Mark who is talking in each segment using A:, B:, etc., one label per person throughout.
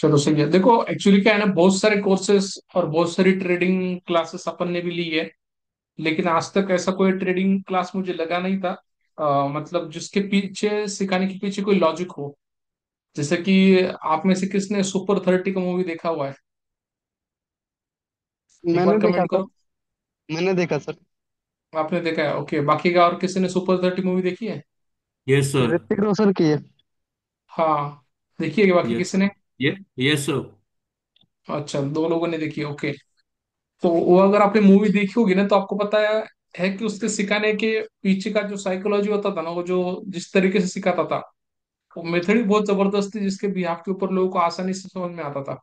A: चलो सही है। देखो एक्चुअली क्या है ना, बहुत सारे कोर्सेस और बहुत सारी ट्रेडिंग क्लासेस अपन ने भी ली है, लेकिन आज तक ऐसा कोई ट्रेडिंग क्लास मुझे लगा नहीं था, मतलब जिसके पीछे सिखाने के पीछे कोई लॉजिक हो। जैसे कि आप में से किसने सुपर 30 का मूवी देखा हुआ है? एक
B: मैंने
A: बार
B: देखा
A: कमेंट
B: सर।
A: करो।
B: मैंने देखा सर।
A: आपने देखा है, ओके। बाकी का और किसी ने सुपर 30 मूवी देखी है?
C: Yes sir.
B: ऋतिक रोशन की है।
A: हाँ, देखिए कि बाकी
C: यस।
A: किसी ने?
C: ये यस सर।
A: अच्छा, दो लोगों ने देखी है, ओके। तो वो अगर आपने मूवी देखी होगी ना, तो आपको पता है कि उसके सिखाने के पीछे का जो साइकोलॉजी होता था ना, वो जो जिस तरीके से सिखाता था, वो मेथड ही बहुत जबरदस्त थी, जिसके बिहाफ के ऊपर लोगों को आसानी से समझ में आता था।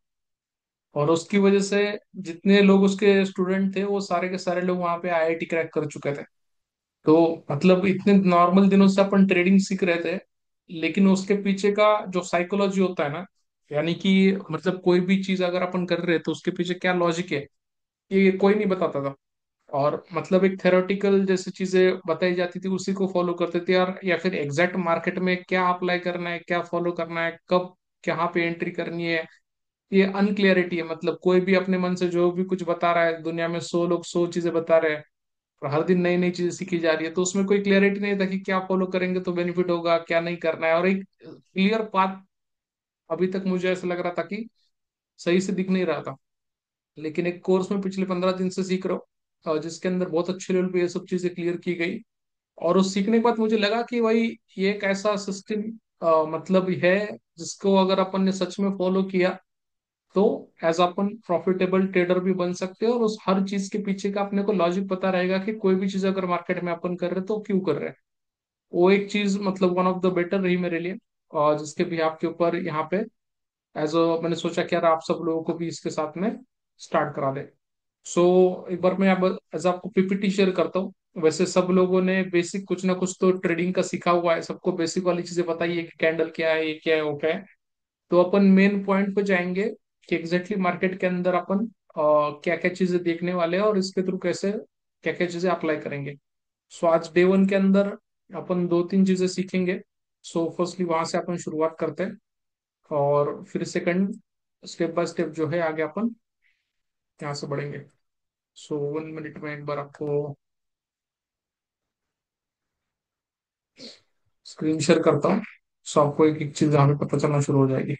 A: और उसकी वजह से जितने लोग उसके स्टूडेंट थे, वो सारे के सारे लोग वहां पे आईआईटी क्रैक कर चुके थे। तो मतलब इतने नॉर्मल दिनों से अपन ट्रेडिंग सीख रहे थे, लेकिन उसके पीछे का जो साइकोलॉजी होता है ना, यानी कि मतलब कोई भी चीज अगर अपन कर रहे हैं तो उसके पीछे क्या लॉजिक है, ये कोई नहीं बताता था। और मतलब एक थेरोटिकल जैसी चीजें बताई जाती थी, उसी को फॉलो करते थे यार, या फिर एग्जैक्ट मार्केट में क्या अप्लाई करना है, क्या फॉलो करना है, कब कहाँ पे एंट्री करनी है, ये अनक्लियरिटी है। मतलब कोई भी अपने मन से जो भी कुछ बता रहा है, दुनिया में 100 लोग 100 चीजें बता रहे हैं, और हर दिन नई नई चीजें सीखी जा रही है, तो उसमें कोई क्लियरिटी नहीं था कि क्या फॉलो करेंगे तो बेनिफिट होगा, क्या नहीं करना है। और एक क्लियर पाथ अभी तक मुझे ऐसा लग रहा था कि सही से दिख नहीं रहा था। लेकिन एक कोर्स में पिछले 15 दिन से सीख रहा हूँ, जिसके अंदर बहुत अच्छे लेवल पे ये सब चीजें क्लियर की गई। और उस सीखने के बाद मुझे लगा कि भाई ये एक ऐसा सिस्टम मतलब है, जिसको अगर अपन ने सच में फॉलो किया तो एज अपन प्रॉफिटेबल ट्रेडर भी बन सकते हैं। और उस हर चीज के पीछे का अपने को लॉजिक पता रहेगा कि कोई भी चीज अगर मार्केट में अपन कर रहे हैं तो क्यों कर रहे हैं। वो एक चीज मतलब वन ऑफ द बेटर रही मेरे लिए, और जिसके भी आपके ऊपर यहाँ पे एज मैंने सोचा कि यार आप सब लोगों को भी इसके साथ में स्टार्ट करा दे। सो एक बार मैं अब एज आपको पीपीटी शेयर करता हूँ। वैसे सब लोगों ने बेसिक कुछ ना कुछ तो ट्रेडिंग का सीखा हुआ है, सबको बेसिक वाली चीजें बताइए कि कैंडल क्या है, ये क्या है, वो क्या है। तो अपन मेन पॉइंट पे जाएंगे कि एग्जैक्टली मार्केट के अंदर अपन क्या क्या चीजें देखने वाले हैं, और इसके थ्रू कैसे क्या क्या चीजें अप्लाई करेंगे। सो आज डे 1 के अंदर अपन दो तीन चीजें सीखेंगे। सो फर्स्टली वहां से अपन शुरुआत करते हैं, और फिर सेकंड स्टेप बाय स्टेप जो है आगे अपन यहाँ से बढ़ेंगे। सो 1 मिनट में एक बार आपको स्क्रीन शेयर करता हूँ। सो आपको एक एक चीज यहाँ पे पता चलना शुरू हो जाएगी।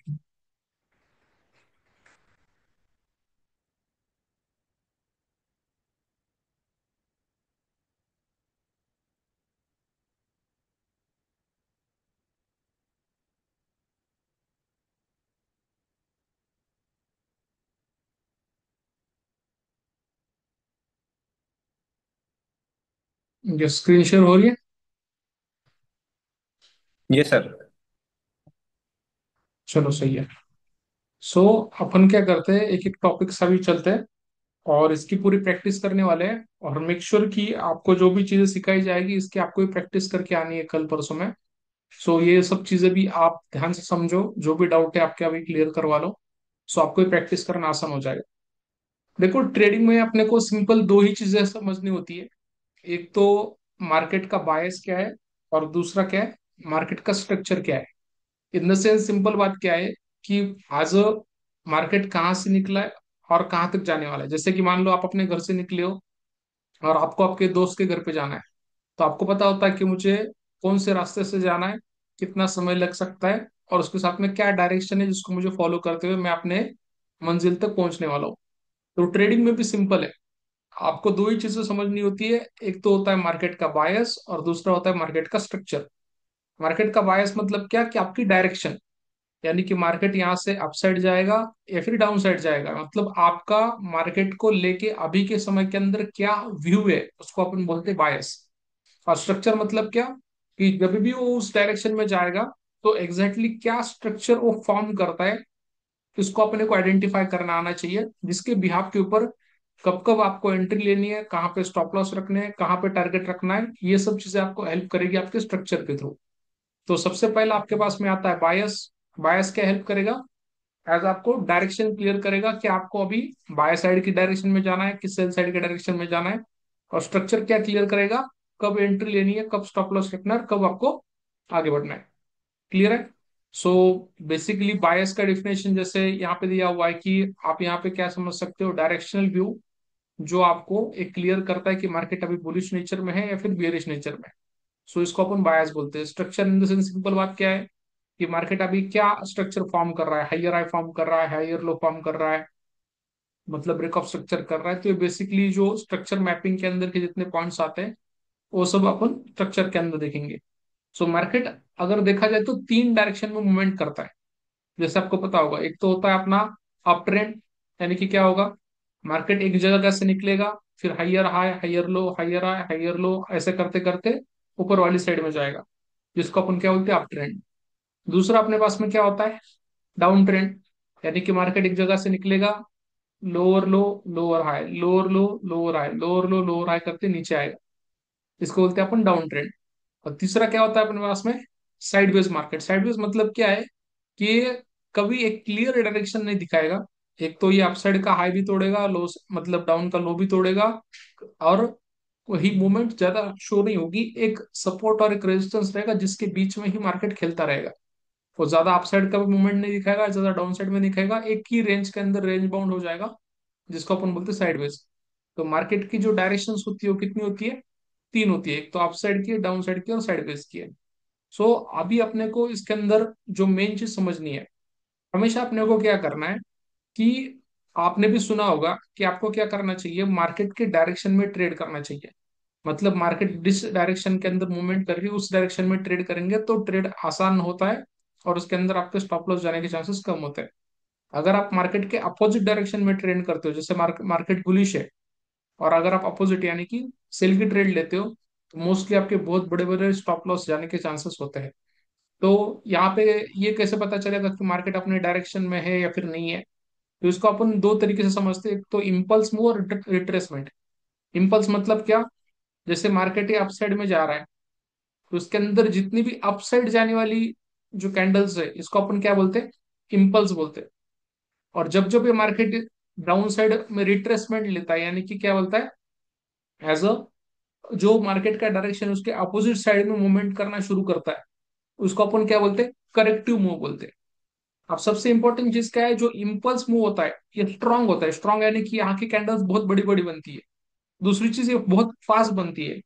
A: ये स्क्रीन शेयर हो रही है?
C: ये सर।
A: चलो सही है। सो अपन क्या करते हैं, एक एक टॉपिक सा भी चलते हैं, और इसकी पूरी प्रैक्टिस करने वाले हैं। और मेक श्योर कि आपको जो भी चीजें सिखाई जाएगी, इसकी आपको भी प्रैक्टिस करके आनी है कल परसों में। सो ये सब चीजें भी आप ध्यान से समझो, जो भी डाउट है आपके अभी क्लियर करवा लो। सो आपको भी प्रैक्टिस करना आसान हो जाएगा। देखो ट्रेडिंग में अपने को सिंपल दो ही चीजें समझनी होती है। एक तो मार्केट का बायस क्या है, और दूसरा क्या है, मार्केट का स्ट्रक्चर क्या है। इन द सेंस सिंपल बात क्या है कि आज मार्केट कहाँ से निकला है और कहाँ तक जाने वाला है। जैसे कि मान लो आप अपने घर से निकले हो, और आपको आपके दोस्त के घर पे जाना है, तो आपको पता होता है कि मुझे कौन से रास्ते से जाना है, कितना समय लग सकता है, और उसके साथ में क्या डायरेक्शन है जिसको मुझे फॉलो करते हुए मैं अपने मंजिल तक पहुंचने वाला हूँ। तो ट्रेडिंग में भी सिंपल है, आपको दो ही चीजें समझनी होती है। एक तो होता है मार्केट का बायस, और दूसरा होता है मार्केट का स्ट्रक्चर। मार्केट का बायस मतलब क्या, कि आपकी डायरेक्शन, यानी कि मार्केट यहाँ से अपसाइड जाएगा या फिर डाउन साइड जाएगा, मतलब आपका मार्केट को लेके अभी के समय के अंदर क्या व्यू है, उसको अपन बोलते हैं बायस। और स्ट्रक्चर मतलब क्या, कि जब भी वो उस डायरेक्शन में जाएगा, तो एग्जैक्टली क्या स्ट्रक्चर वो फॉर्म करता है, इसको अपने को आइडेंटिफाई करना आना चाहिए, जिसके बिहाफ के ऊपर कब कब आपको एंट्री लेनी है, कहाँ पे स्टॉप लॉस रखने हैं, कहाँ पे टारगेट रखना है, ये सब चीजें आपको हेल्प करेगी आपके स्ट्रक्चर के थ्रू। तो सबसे पहले आपके पास में आता है बायस। बायस क्या हेल्प करेगा, एज आपको डायरेक्शन क्लियर करेगा कि आपको अभी बाय साइड की डायरेक्शन में जाना है कि सेल साइड की डायरेक्शन में जाना है। और स्ट्रक्चर क्या क्लियर करेगा, कब एंट्री लेनी है, कब स्टॉप लॉस रखना है, कब आपको आगे बढ़ना है। क्लियर है? सो बेसिकली बायस का डिफिनेशन जैसे यहाँ पे दिया हुआ है कि आप यहाँ पे क्या समझ सकते हो, डायरेक्शनल व्यू जो आपको एक क्लियर करता है कि मार्केट अभी बुलिश नेचर में है या फिर बियरिश नेचर में है। सो इसको अपन बायस बोलते हैं। Structure in the sense, simple बात क्या है कि मार्केट अभी क्या स्ट्रक्चर फॉर्म कर रहा है, हाइयर हाई फॉर्म कर रहा है, हाइयर लो फॉर्म कर रहा है, मतलब ब्रेक ऑफ स्ट्रक्चर कर रहा है। तो ये बेसिकली जो स्ट्रक्चर मैपिंग के अंदर के जितने पॉइंट्स आते हैं वो सब अपन स्ट्रक्चर के अंदर देखेंगे। सो मार्केट अगर देखा जाए तो तीन डायरेक्शन में मूवमेंट करता है, जैसे आपको पता होगा। एक तो होता है अपना अप ट्रेंड, यानी कि क्या होगा, मार्केट एक जगह से निकलेगा, फिर हाइयर हाई, हाइयर लो, हाइयर हाई, हाइयर लो, ऐसे करते करते ऊपर वाली साइड में जाएगा, जिसको अपन क्या बोलते हैं, अप ट्रेंड। दूसरा अपने पास में क्या होता है, डाउन ट्रेंड, यानी कि मार्केट एक जगह से निकलेगा, लोअर लो, लोअर हाई, लोअर लो, लोअर हाई, लोअर लो, लोअर हाई करते नीचे आएगा, इसको बोलते हैं अपन डाउन ट्रेंड। और तीसरा क्या होता है अपने पास में, साइडवेज मार्केट। साइडवेज मतलब क्या है कि ये कभी एक क्लियर डायरेक्शन नहीं दिखाएगा। एक तो ये अपसाइड का हाई भी तोड़ेगा, लो मतलब डाउन का लो भी तोड़ेगा, और वही मूवमेंट ज्यादा शो नहीं होगी। एक सपोर्ट और एक रेजिस्टेंस रहेगा जिसके बीच में ही मार्केट खेलता रहेगा। वो ज्यादा अपसाइड का भी मूवमेंट नहीं दिखाएगा, ज्यादा डाउन साइड में दिखाएगा, एक ही रेंज के अंदर रेंज बाउंड हो जाएगा, जिसको अपन बोलते हैं साइडवेज। तो मार्केट की जो डायरेक्शन होती है वो कितनी होती है, तीन होती है। एक तो अप साइड की है, डाउन साइड की, और साइडवेज की है। सो अभी अपने को इसके अंदर जो मेन चीज समझनी है, हमेशा अपने को क्या करना है कि आपने भी सुना होगा कि आपको क्या करना चाहिए, मार्केट के डायरेक्शन में ट्रेड करना चाहिए। मतलब मार्केट जिस डायरेक्शन के अंदर मूवमेंट कर रही है उस डायरेक्शन में ट्रेड करेंगे तो ट्रेड आसान होता है, और उसके अंदर आपके स्टॉप लॉस जाने के चांसेस कम होते हैं। अगर आप मार्केट के अपोजिट डायरेक्शन में ट्रेड करते हो, जैसे मार्केट बुलिश है, और अगर आप अपोजिट यानी कि सेल की ट्रेड लेते हो, तो मोस्टली आपके बहुत बड़े बड़े स्टॉप लॉस जाने के चांसेस होते हैं। तो यहाँ पे ये कैसे पता चलेगा कि मार्केट अपने डायरेक्शन में है या फिर नहीं है, तो इसको अपन दो तरीके से समझते हैं। एक तो इम्पल्स मूव और रिट्रेसमेंट। इम्पल्स मतलब क्या, जैसे मार्केट ये अपसाइड में जा रहा है, तो उसके अंदर जितनी भी अपसाइड जाने वाली जो कैंडल्स है, इसको अपन क्या बोलते हैं, इम्पल्स बोलते हैं। और जब जब ये मार्केट डाउन साइड में रिट्रेसमेंट लेता है, यानी कि क्या बोलता है, एज अ जो मार्केट का डायरेक्शन उसके अपोजिट साइड में मूवमेंट करना शुरू करता है, उसको अपन क्या बोलते हैं, करेक्टिव मूव बोलते हैं। अब सबसे इंपॉर्टेंट चीज क्या है, जो इम्पल्स मूव होता है ये स्ट्रांग होता है। स्ट्रांग यानी कि यहाँ की कैंडल्स बहुत बड़ी बड़ी बनती है। दूसरी चीज ये बहुत फास्ट बनती है।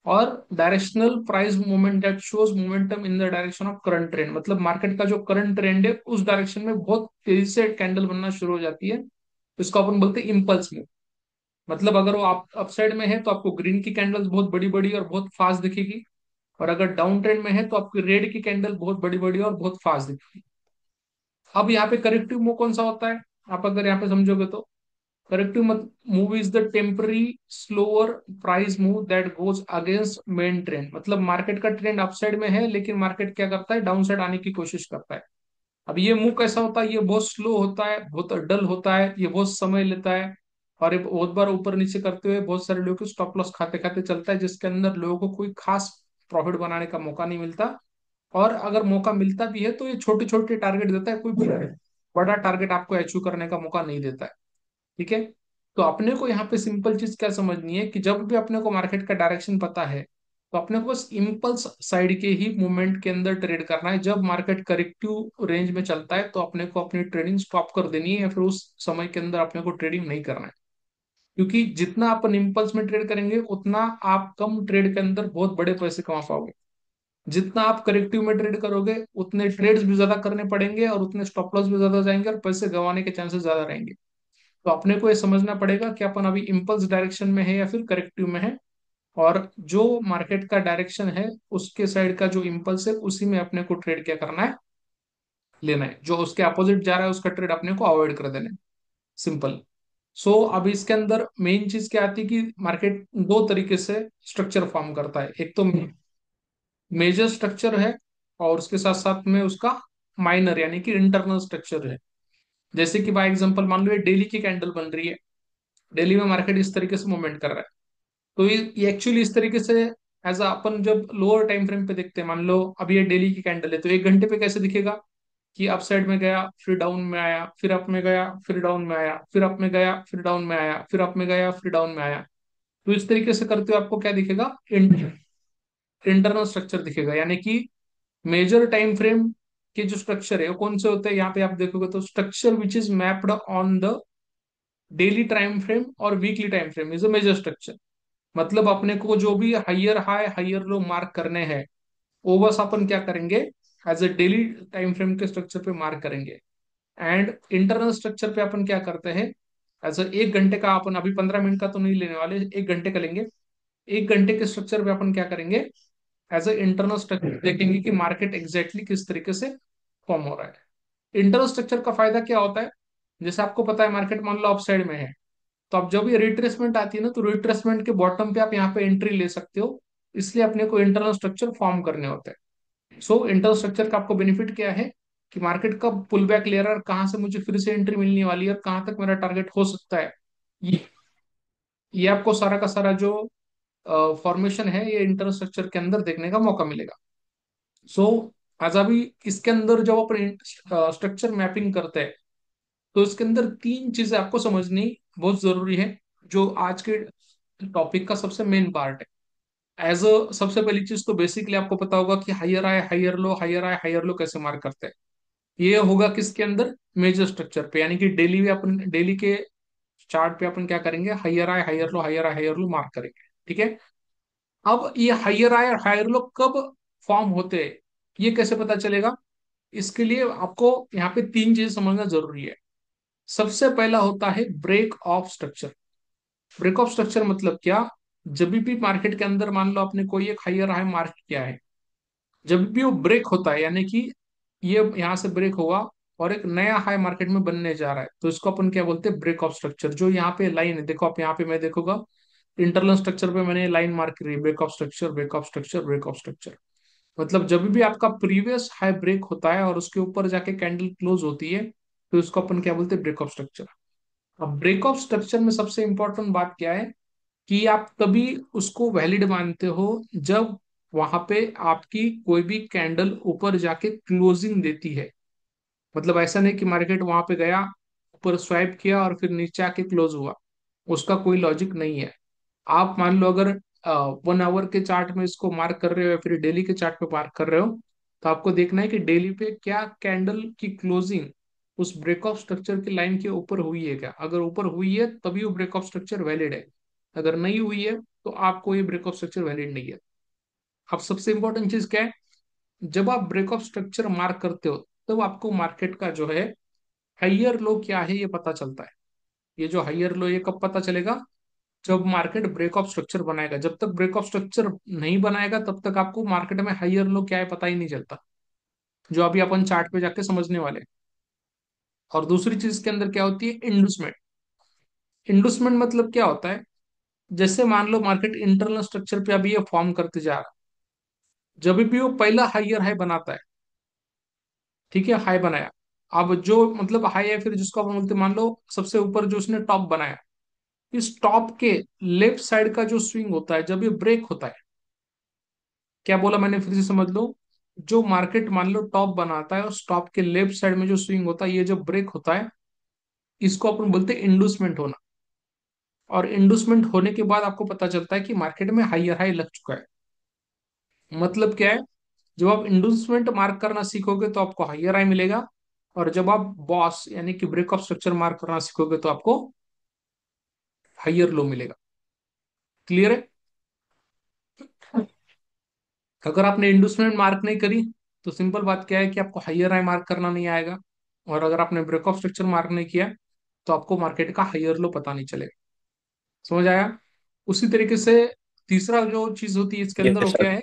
A: और directional price movement that shows momentum in the direction of current trend, मतलब मार्केट का जो करंट ट्रेंड है उस डायरेक्शन में बहुत तेजी से कैंडल बनना शुरू हो जाती है। इसको अपन बोलते हैं इम्पल्स मूव। मतलब अगर वो आप अपसाइड में है तो आपको ग्रीन की कैंडल्स बहुत बड़ी बड़ी और बहुत फास्ट दिखेगी, और अगर डाउन ट्रेंड में है तो आपकी रेड की कैंडल बहुत बड़ी बड़ी और बहुत फास्ट दिखेगी। अब यहाँ पे करेक्टिव मूव कौन सा होता है, आप अगर यहाँ पे समझोगे तो, corrective move is the temporary slower price move that goes against main trend. मतलब मार्केट का ट्रेंड अपसाइड में है लेकिन मार्केट क्या करता है, डाउन साइड आने की कोशिश करता है। अब ये मूव कैसा होता है, ये बहुत स्लो होता है, बहुत डल होता है, ये बहुत समय लेता है, और ये बहुत बार ऊपर नीचे करते हुए बहुत सारे लोगों को स्टॉप लॉस खाते खाते चलता है, जिसके अंदर लोगों को कोई खास प्रॉफिट बनाने का मौका नहीं मिलता। और अगर मौका मिलता भी है तो ये छोटे छोटे टारगेट देता है, कोई बड़ा टारगेट आपको अचीव करने का मौका नहीं देता है। ठीक है। तो अपने को यहाँ पे सिंपल चीज क्या समझनी है कि जब भी अपने को मार्केट का डायरेक्शन पता है, तो अपने को बस इम्पल्स साइड के ही मूवमेंट के अंदर ट्रेड करना है। जब मार्केट करेक्टिव रेंज में चलता है तो अपने को अपनी ट्रेडिंग स्टॉप कर देनी है, या फिर उस समय के अंदर अपने को ट्रेडिंग नहीं करना है। क्योंकि जितना अपन इम्पल्स में ट्रेड करेंगे उतना आप कम ट्रेड के अंदर बहुत बड़े पैसे कमा पाओगे। जितना आप करेक्टिव में ट्रेड करोगे उतने ट्रेड्स भी ज्यादा करने पड़ेंगे, और उतने स्टॉप लॉस भी ज्यादा जाएंगे, और पैसे गंवाने के चांसेस ज्यादा रहेंगे। तो अपने को ये समझना पड़ेगा कि अपन अभी इम्पल्स डायरेक्शन में है या फिर करेक्टिव में है। और जो मार्केट का डायरेक्शन है उसके साइड का जो इम्पल्स है उसी में अपने को ट्रेड क्या करना है, लेना है। जो उसके अपोजिट जा रहा है उसका ट्रेड अपने को अवॉइड कर देना है। सिंपल। सो अब इसके अंदर मेन चीज क्या आती है कि मार्केट दो तरीके से स्ट्रक्चर फॉर्म करता है। एक तो मेजर स्ट्रक्चर है, और उसके साथ साथ में उसका माइनर यानी कि इंटरनल स्ट्रक्चर है। जैसे कि बाय एग्जांपल मान लो ये डेली की कैंडल बन रही है, डेली में मार्केट इस तरीके से मूवमेंट कर रहा है। तो ये एक्चुअली इस तरीके से एज अपन जब लोअर टाइम फ्रेम पे देखते हैं, मान लो अभी ये डेली की कैंडल है, तो एक घंटे पे कैसे दिखेगा कि अप साइड में गया, फिर डाउन में आया, फिर अप में गया, फिर डाउन में आया, फिर अप में गया, फिर डाउन में आया, फिर अप में गया, फिर डाउन में आया। तो इस तरीके से करते हुए आपको क्या दिखेगा, इंटरनल स्ट्रक्चर दिखेगा। यानी कि मेजर टाइम फ्रेम के जो स्ट्रक्चर है वो कौन से होते हैं, यहाँ पे आप देखोगे तो structure which is mapped on the daily time frame और weekly time frame is a major structure. मतलब अपने को जो भी higher high higher low mark करने हैं, वो बस अपन क्या करेंगे, as a daily time frame के स्ट्रक्चर पे मार्क करेंगे। एंड इंटरनल स्ट्रक्चर पे अपन क्या करते हैं, एज अ 1 घंटे का, अपन अभी 15 मिनट का तो नहीं लेने वाले, 1 घंटे का लेंगे। 1 घंटे के स्ट्रक्चर पे अपन क्या करेंगे, एज अ इंटरनल स्ट्रक्चर देखेंगे कि मार्केट एग्जैक्टली किस तरीके से फॉर्म हो रहा है। इंटरनल स्ट्रक्चर का फायदा क्या होता है, जैसे आपको पता है मार्केट मान लो अप साइड में है, तो अब जब ये रिट्रेसमेंट आती है ना, तो रिट्रेसमेंट के बॉटम पे आप यहाँ पे एंट्री ले सकते हो। इसलिए अपने को इंटरनल स्ट्रक्चर फॉर्म करने होते हैं। सो इंटरनल स्ट्रक्चर का आपको बेनिफिट क्या है, कि मार्केट कब पुल बैक ले रहा है और कहाँ से मुझे फिर से एंट्री मिलने वाली है और कहाँ तक मेरा टारगेट हो सकता है, ये ये आपको सारा का सारा जो फॉर्मेशन है ये इंटरनल स्ट्रक्चर के अंदर देखने का मौका मिलेगा। सो आज अभी इसके अंदर जब अपन स्ट्रक्चर मैपिंग करते हैं, तो इसके अंदर 3 चीजें आपको समझनी बहुत जरूरी है, जो आज के टॉपिक का सबसे मेन पार्ट है। एज अ सबसे पहली चीज तो बेसिकली आपको पता होगा कि हायर आए हायर लो, हायर आए हायर लो कैसे मार्क करते हैं। ये होगा किसके अंदर, मेजर स्ट्रक्चर पे, यानी कि डेली भी अपन डेली के चार्ट पे अपन क्या करेंगे, हायर आए हायर लो, हायर आए हायर लो मार्क करेंगे। ठीक है। अब ये हायर आए और हायर लो कब फॉर्म होते हैं, ये कैसे पता चलेगा, इसके लिए आपको यहाँ पे 3 चीजें समझना जरूरी है। सबसे पहला होता है break of structure. Break of structure मतलब क्या, जब भी मार्केट के अंदर मान लो आपने कोई एक हायर हाई मार्क किया है, जब भी वो ब्रेक होता है, यानी कि ये यहाँ से ब्रेक हुआ और एक नया हाई मार्केट में बनने जा रहा है, तो इसको अपन क्या बोलते हैं, ब्रेक ऑफ स्ट्रक्चर। जो यहाँ पे लाइन है, देखो आप यहाँ पे, मैं देखूंगा इंटरनल स्ट्रक्चर पे मैंने लाइन मार्क करी, break of structure, break of structure, break of structure. मतलब जब भी आपका प्रीवियस हाई ब्रेक होता है और उसके ऊपर जाके कैंडल क्लोज होती है, तो इसको अपन क्या बोलते हैं, ब्रेक ऑफ स्ट्रक्चर। अब ब्रेक ऑफ स्ट्रक्चर में सबसे इंपॉर्टेंट बात क्या है, कि आप तभी उसको वैलिड मानते हो जब वहां पे आपकी कोई भी कैंडल ऊपर जाके क्लोजिंग देती है। मतलब ऐसा नहीं कि मार्केट वहां पे गया, ऊपर स्वाइप किया और फिर नीचे आके क्लोज हुआ, उसका कोई लॉजिक नहीं है। आप मान लो अगर 1 आवर के चार्ट में इसको मार्क कर रहे हो या फिर डेली के चार्ट पे मार्क कर रहे हो, तो आपको देखना है कि डेली पे क्या कैंडल की क्लोजिंग उस ब्रेक ऑफ स्ट्रक्चर की लाइन के ऊपर हुई है क्या। अगर ऊपर हुई है तभी वो ब्रेक ऑफ स्ट्रक्चर वैलिड है, अगर नहीं हुई है तो आपको ये ब्रेक ऑफ स्ट्रक्चर वैलिड नहीं है। अब सबसे इंपॉर्टेंट चीज क्या है, जब आप ब्रेक ऑफ स्ट्रक्चर मार्क करते हो, तब आपको मार्केट का जो है हाइयर लो क्या है ये पता चलता है। ये जो हाइयर लो ये कब पता चलेगा, जब मार्केट ब्रेक ऑफ स्ट्रक्चर बनाएगा। जब तक ब्रेक ऑफ स्ट्रक्चर नहीं बनाएगा तब तक आपको मार्केट में हाइयर लो क्या है पता ही नहीं चलता, जो अभी अपन चार्ट पे जाके समझने वाले हैं। और दूसरी चीज के अंदर क्या होती है, इंडुसमेंट। इंडुसमेंट मतलब क्या होता है, जैसे मान लो मार्केट इंटरनल स्ट्रक्चर पे अभी ये फॉर्म करते जा रहा है, जब भी वो पहला हाइयर हाई बनाता है, ठीक है, हाई बनाया, अब जो मतलब हाई है फिर जिसको अपन बोलते हैं, मान लो सबसे ऊपर जो उसने टॉप बनाया, इस टॉप के लेफ्ट साइड का जो स्विंग होता है जब ये ब्रेक होता है, क्या बोला मैंने फिर से समझ लो, जो मार्केट मान लो टॉप बनाता है उस टॉप के लेफ्ट साइड में जो स्विंग होता है, ये जब ब्रेक होता है, इसको अपन बोलते हैं इंडूसमेंट होना। और इंडूसमेंट होने के बाद आपको पता चलता है कि मार्केट में हाइयर हाई लग चुका है। मतलब क्या है, जब आप इंडूसमेंट मार्क करना सीखोगे तो आपको हाइयर हाई मिलेगा, और जब आप बॉस यानी कि ब्रेक ऑफ स्ट्रक्चर मार्क करना सीखोगे तो आपको हाइयर लो मिलेगा। क्लियर है। अगर आपने इंडस्ट्रीमेंट मार्क नहीं करी, तो सिंपल बात क्या है कि आपको हाइयर हाई मार्क करना नहीं आएगा। और अगर आपने ब्रेक ऑफ स्ट्रक्चर मार्क नहीं किया, तो आपको मार्केट का हाइयर लो पता नहीं चलेगा। समझ आया। उसी तरीके से तीसरा जो चीज होती है इसके अंदर
C: यस
A: वो
C: सर।
A: क्या है,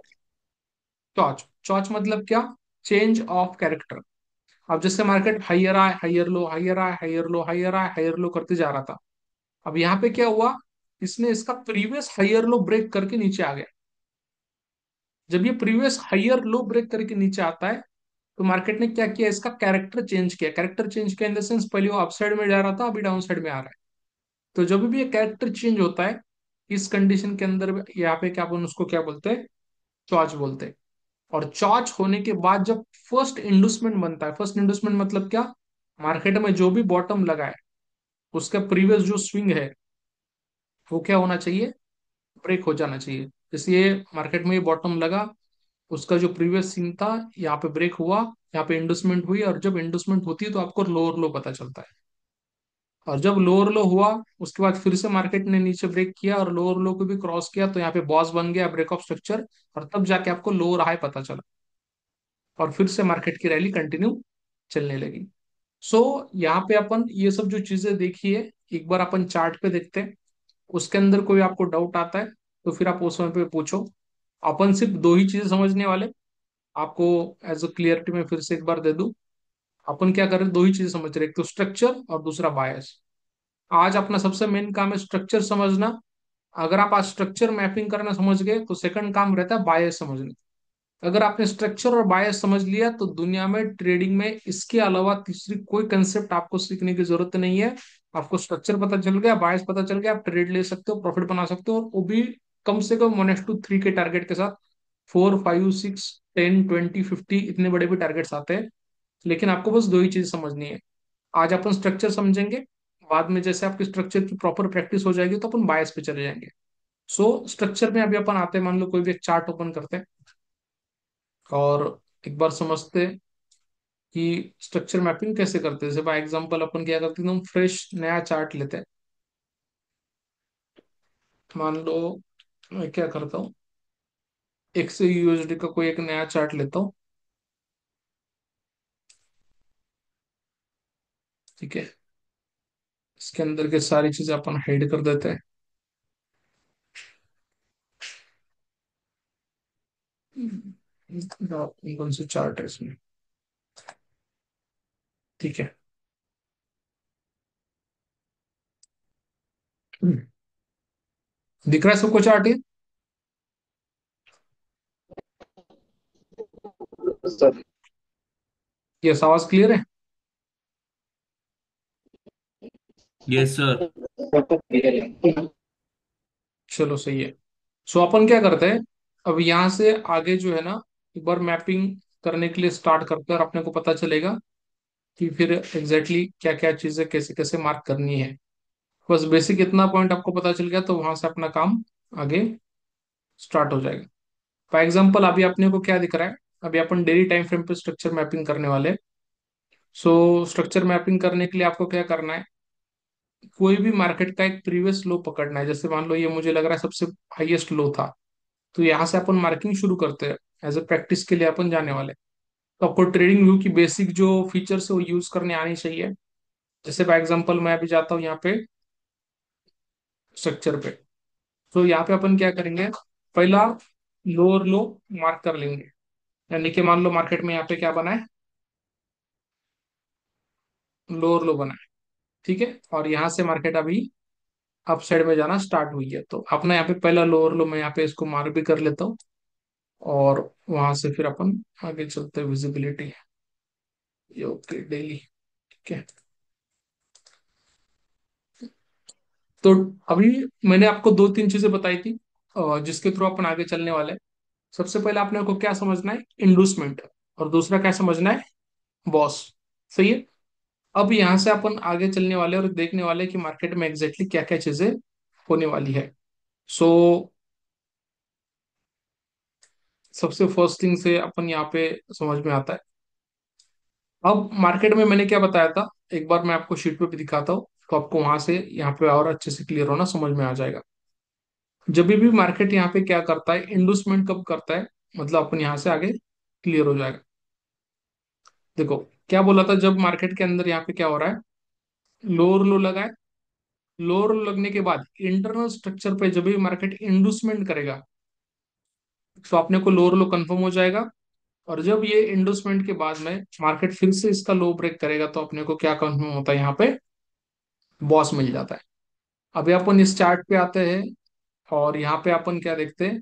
A: चॉच। चॉच मतलब क्या, चेंज ऑफ कैरेक्टर। अब जैसे मार्केट हाइयर आए हाइयर लो, हाइयर आए हाइयर लो, हाइयर आए हाइयर लो करते जा रहा था, अब यहाँ पे क्या हुआ, इसने इसका प्रीवियस हाइयर लो ब्रेक करके नीचे आ गया। जब ये प्रीवियस हाइयर लो ब्रेक करके नीचे आता है, तो मार्केट ने क्या किया, इसका कैरेक्टर चेंज किया। कैरेक्टर चेंज किया इन द सेंस, पहले वो अपसाइड में जा रहा था, अभी डाउन साइड में आ रहा है। तो जब भी ये कैरेक्टर चेंज होता है, इस कंडीशन के अंदर यहाँ पे क्या अपन उसको क्या बोलते हैं, चॉच बोलते हैं। और चॉच होने के बाद जब फर्स्ट इंडस्टमेंट बनता है, फर्स्ट इंडस्टमेंट मतलब क्या, मार्केट में जो भी बॉटम लगा है उसका प्रीवियस जो स्विंग है वो क्या होना चाहिए, ब्रेक हो जाना चाहिए। जैसे ये मार्केट में ये बॉटम लगा, उसका जो प्रीवियस स्विंग था यहाँ पे ब्रेक हुआ, यहाँ पे इंडूसमेंट हुई, और जब इंडूसमेंट होती है तो आपको लोअर लो पता चलता है। और जब लोअर लो हुआ, उसके बाद फिर से मार्केट ने नीचे ब्रेक किया और लोअर लो को भी क्रॉस किया, तो यहाँ पे बॉस बन गया, ब्रेक ऑफ स्ट्रक्चर, और तब जाके आपको लोअर हाई पता चला, और फिर से मार्केट की रैली कंटिन्यू चलने लगी। सो यहाँ पे अपन ये सब जो चीजें देखी है, एक बार अपन चार्ट पे देखते हैं। उसके अंदर कोई आपको डाउट आता है तो फिर आप उस समय पे पूछो। अपन सिर्फ दो ही चीजें समझने वाले, आपको एज अ क्लियरिटी में फिर से एक बार दे दूं। अपन क्या कर रहे हैं, दो ही चीजें समझ रहे हैं, एक तो स्ट्रक्चर और दूसरा बायस। आज अपना सबसे मेन काम है स्ट्रक्चर समझना। अगर आप आज स्ट्रक्चर मैपिंग करना समझ गए तो सेकंड काम रहता है बायस समझना। अगर आपने स्ट्रक्चर और बायस समझ लिया तो दुनिया में ट्रेडिंग में इसके अलावा तीसरी कोई कंसेप्ट आपको सीखने की जरूरत नहीं है। आपको स्ट्रक्चर पता चल गया, बायस पता चल गया, आप ट्रेड ले सकते हो, प्रॉफिट बना सकते हो, और वो भी कम से कम 1:3 के टारगेट के साथ। 4, 5, 6, 10, 20, 50 इतने बड़े भी टारगेट्स आते हैं। लेकिन आपको बस दो ही चीज समझनी है। आज अपन स्ट्रक्चर समझेंगे, बाद में जैसे आपकी स्ट्रक्चर की प्रॉपर प्रैक्टिस हो जाएगी तो अपन बायस पे चले जाएंगे। सो स्ट्रक्चर में अभी अपन आते हैं, मान लो कोई भी एक चार्ट ओपन करते हैं और एक बार समझते हैं कि स्ट्रक्चर मैपिंग कैसे करते हैं। जैसे बाय एग्जांपल अपन क्या करते हैं, हम फ्रेश नया चार्ट लेते हैं। मान लो मैं क्या करता हूँ, एक से यूएसडी का कोई एक नया चार्ट लेता हूँ। ठीक है, इसके अंदर के सारी चीजें अपन हाइड कर देते हैं। कौन से चार्ट है इसमें? ठीक है। दिख रहा है सबको चार्ट ये?
B: सर।
A: ये आवाज क्लियर है?
C: Yes sir.
A: चलो सही है। सो अपन क्या करते हैं, अब यहाँ से आगे जो है ना, एक बार मैपिंग करने के लिए स्टार्ट करते हैं और अपने को पता चलेगा कि फिर एग्जैक्टली क्या क्या चीजें कैसे कैसे मार्क करनी है। बस बेसिक इतना पॉइंट आपको पता चल गया तो वहां से अपना काम आगे स्टार्ट हो जाएगा। फॉर एग्जाम्पल अभी अपने को क्या दिख रहा है, अभी अपन डेली टाइम फ्रेम पे स्ट्रक्चर मैपिंग करने वाले हैं। सो स्ट्रक्चर मैपिंग करने के लिए आपको क्या करना है, कोई भी मार्केट का एक प्रीवियस लो पकड़ना है। जैसे मान लो ये मुझे लग रहा है सबसे हाईएस्ट लो था, तो यहाँ से अपन मार्किंग शुरू करते हैं। एज अ प्रैक्टिस के लिए अपन जाने वाले हैं। तो आपको ट्रेडिंग व्यू की बेसिक जो फीचर्स है वो यूज करने आनी चाहिए। जैसे फॉर एग्जांपल मैं अभी जाता हूँ यहाँ पे स्ट्रक्चर पे। तो यहाँ पे अपन क्या करेंगे, पहला लोअर लो मार्क कर लेंगे। यानी कि मान लो मार्केट में यहाँ पे क्या बना है, लोअर लो बना है। ठीक है, और यहाँ से मार्केट अभी अप साइड में जाना स्टार्ट हुई है, तो अपना यहाँ पे पहला लोअर लो मैं यहाँ पे इसको मार्क भी कर लेता हूँ। और वहां से फिर अपन आगे चलते हैं। विजिबिलिटी ये ओके डेली। ठीक है, तो अभी मैंने आपको दो तीन चीजें बताई थी जिसके थ्रू अपन आगे चलने वाले हैं। सबसे पहले आपने को क्या समझना है, इंडूसमेंट, और दूसरा क्या समझना है, बॉस। सही है। अब यहाँ से अपन आगे चलने वाले और देखने वाले कि मार्केट में एग्जैक्टली क्या क्या चीजें होने वाली है। सो सबसे फर्स्ट थिंग से अपन यहाँ पे समझ में आता है। अब मार्केट में मैंने क्या बताया था, एक बार मैं आपको शीट पे भी दिखाता हूँ, तो आपको वहां से यहाँ पे और अच्छे से क्लियर होना समझ में आ जाएगा। जब भी मार्केट यहाँ पे क्या करता है, इंडूसमेंट कब करता है, मतलब अपन यहाँ से आगे क्लियर हो जाएगा। देखो क्या बोला था, जब मार्केट के अंदर यहाँ पे क्या हो रहा है, लोअर लो लगा है। लोअर लो लगने के बाद इंटरनल स्ट्रक्चर पे जब भी मार्केट इंडूसमेंट करेगा, तो अपने को लोअर लो कंफर्म हो जाएगा। और जब ये इंडूसमेंट के बाद में मार्केट फिर से इसका लो ब्रेक करेगा, तो अपने को क्या कंफर्म होता है, यहाँ पे बॉस मिल जाता है। अभी अपन इस चार्ट पे आते हैं और यहाँ पे अपन क्या देखते हैं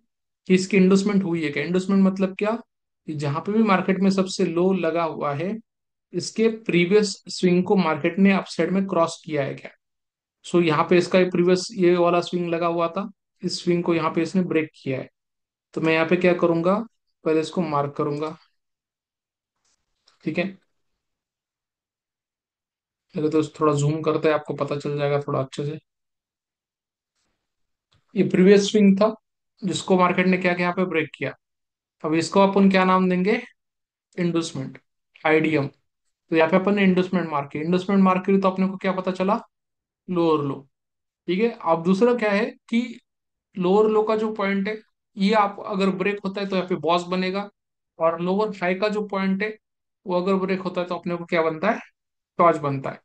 A: कि इसकी इंडूसमेंट हुई है क्या। इंडूसमेंट मतलब क्या, कि जहां पे भी मार्केट में सबसे लो लगा हुआ है, इसके प्रीवियस स्विंग को मार्केट ने अपसाइड में क्रॉस किया है क्या। सो यहाँ पे इसका प्रीवियस ये वाला स्विंग लगा हुआ था, इस स्विंग को यहाँ पे इसने ब्रेक किया है। तो मैं यहाँ पे क्या करूंगा, पहले इसको मार्क करूंगा। ठीक है, अगर तो थोड़ा जूम करते हैं आपको पता चल जाएगा थोड़ा अच्छे से। ये प्रीवियस स्विंग था जिसको मार्केट ने क्या किया, यहाँ पे ब्रेक किया। अब इसको अपन क्या नाम देंगे, इंडूसमेंट। आईडीएम। तो यहाँ पे अपन ने इंडोसमेंट मार्क किया, इंडोसमेंट मार्क करी तो अपने को क्या पता चला, लोअर लो। ठीक है, अब दूसरा क्या है कि लोअर लो का जो पॉइंट है, ये आप अगर ब्रेक होता है तो यहाँ पे बॉस बनेगा, और लोअर हाई का जो पॉइंट है वो अगर ब्रेक होता है तो अपने को क्या बनता है, टॉर्च बनता है।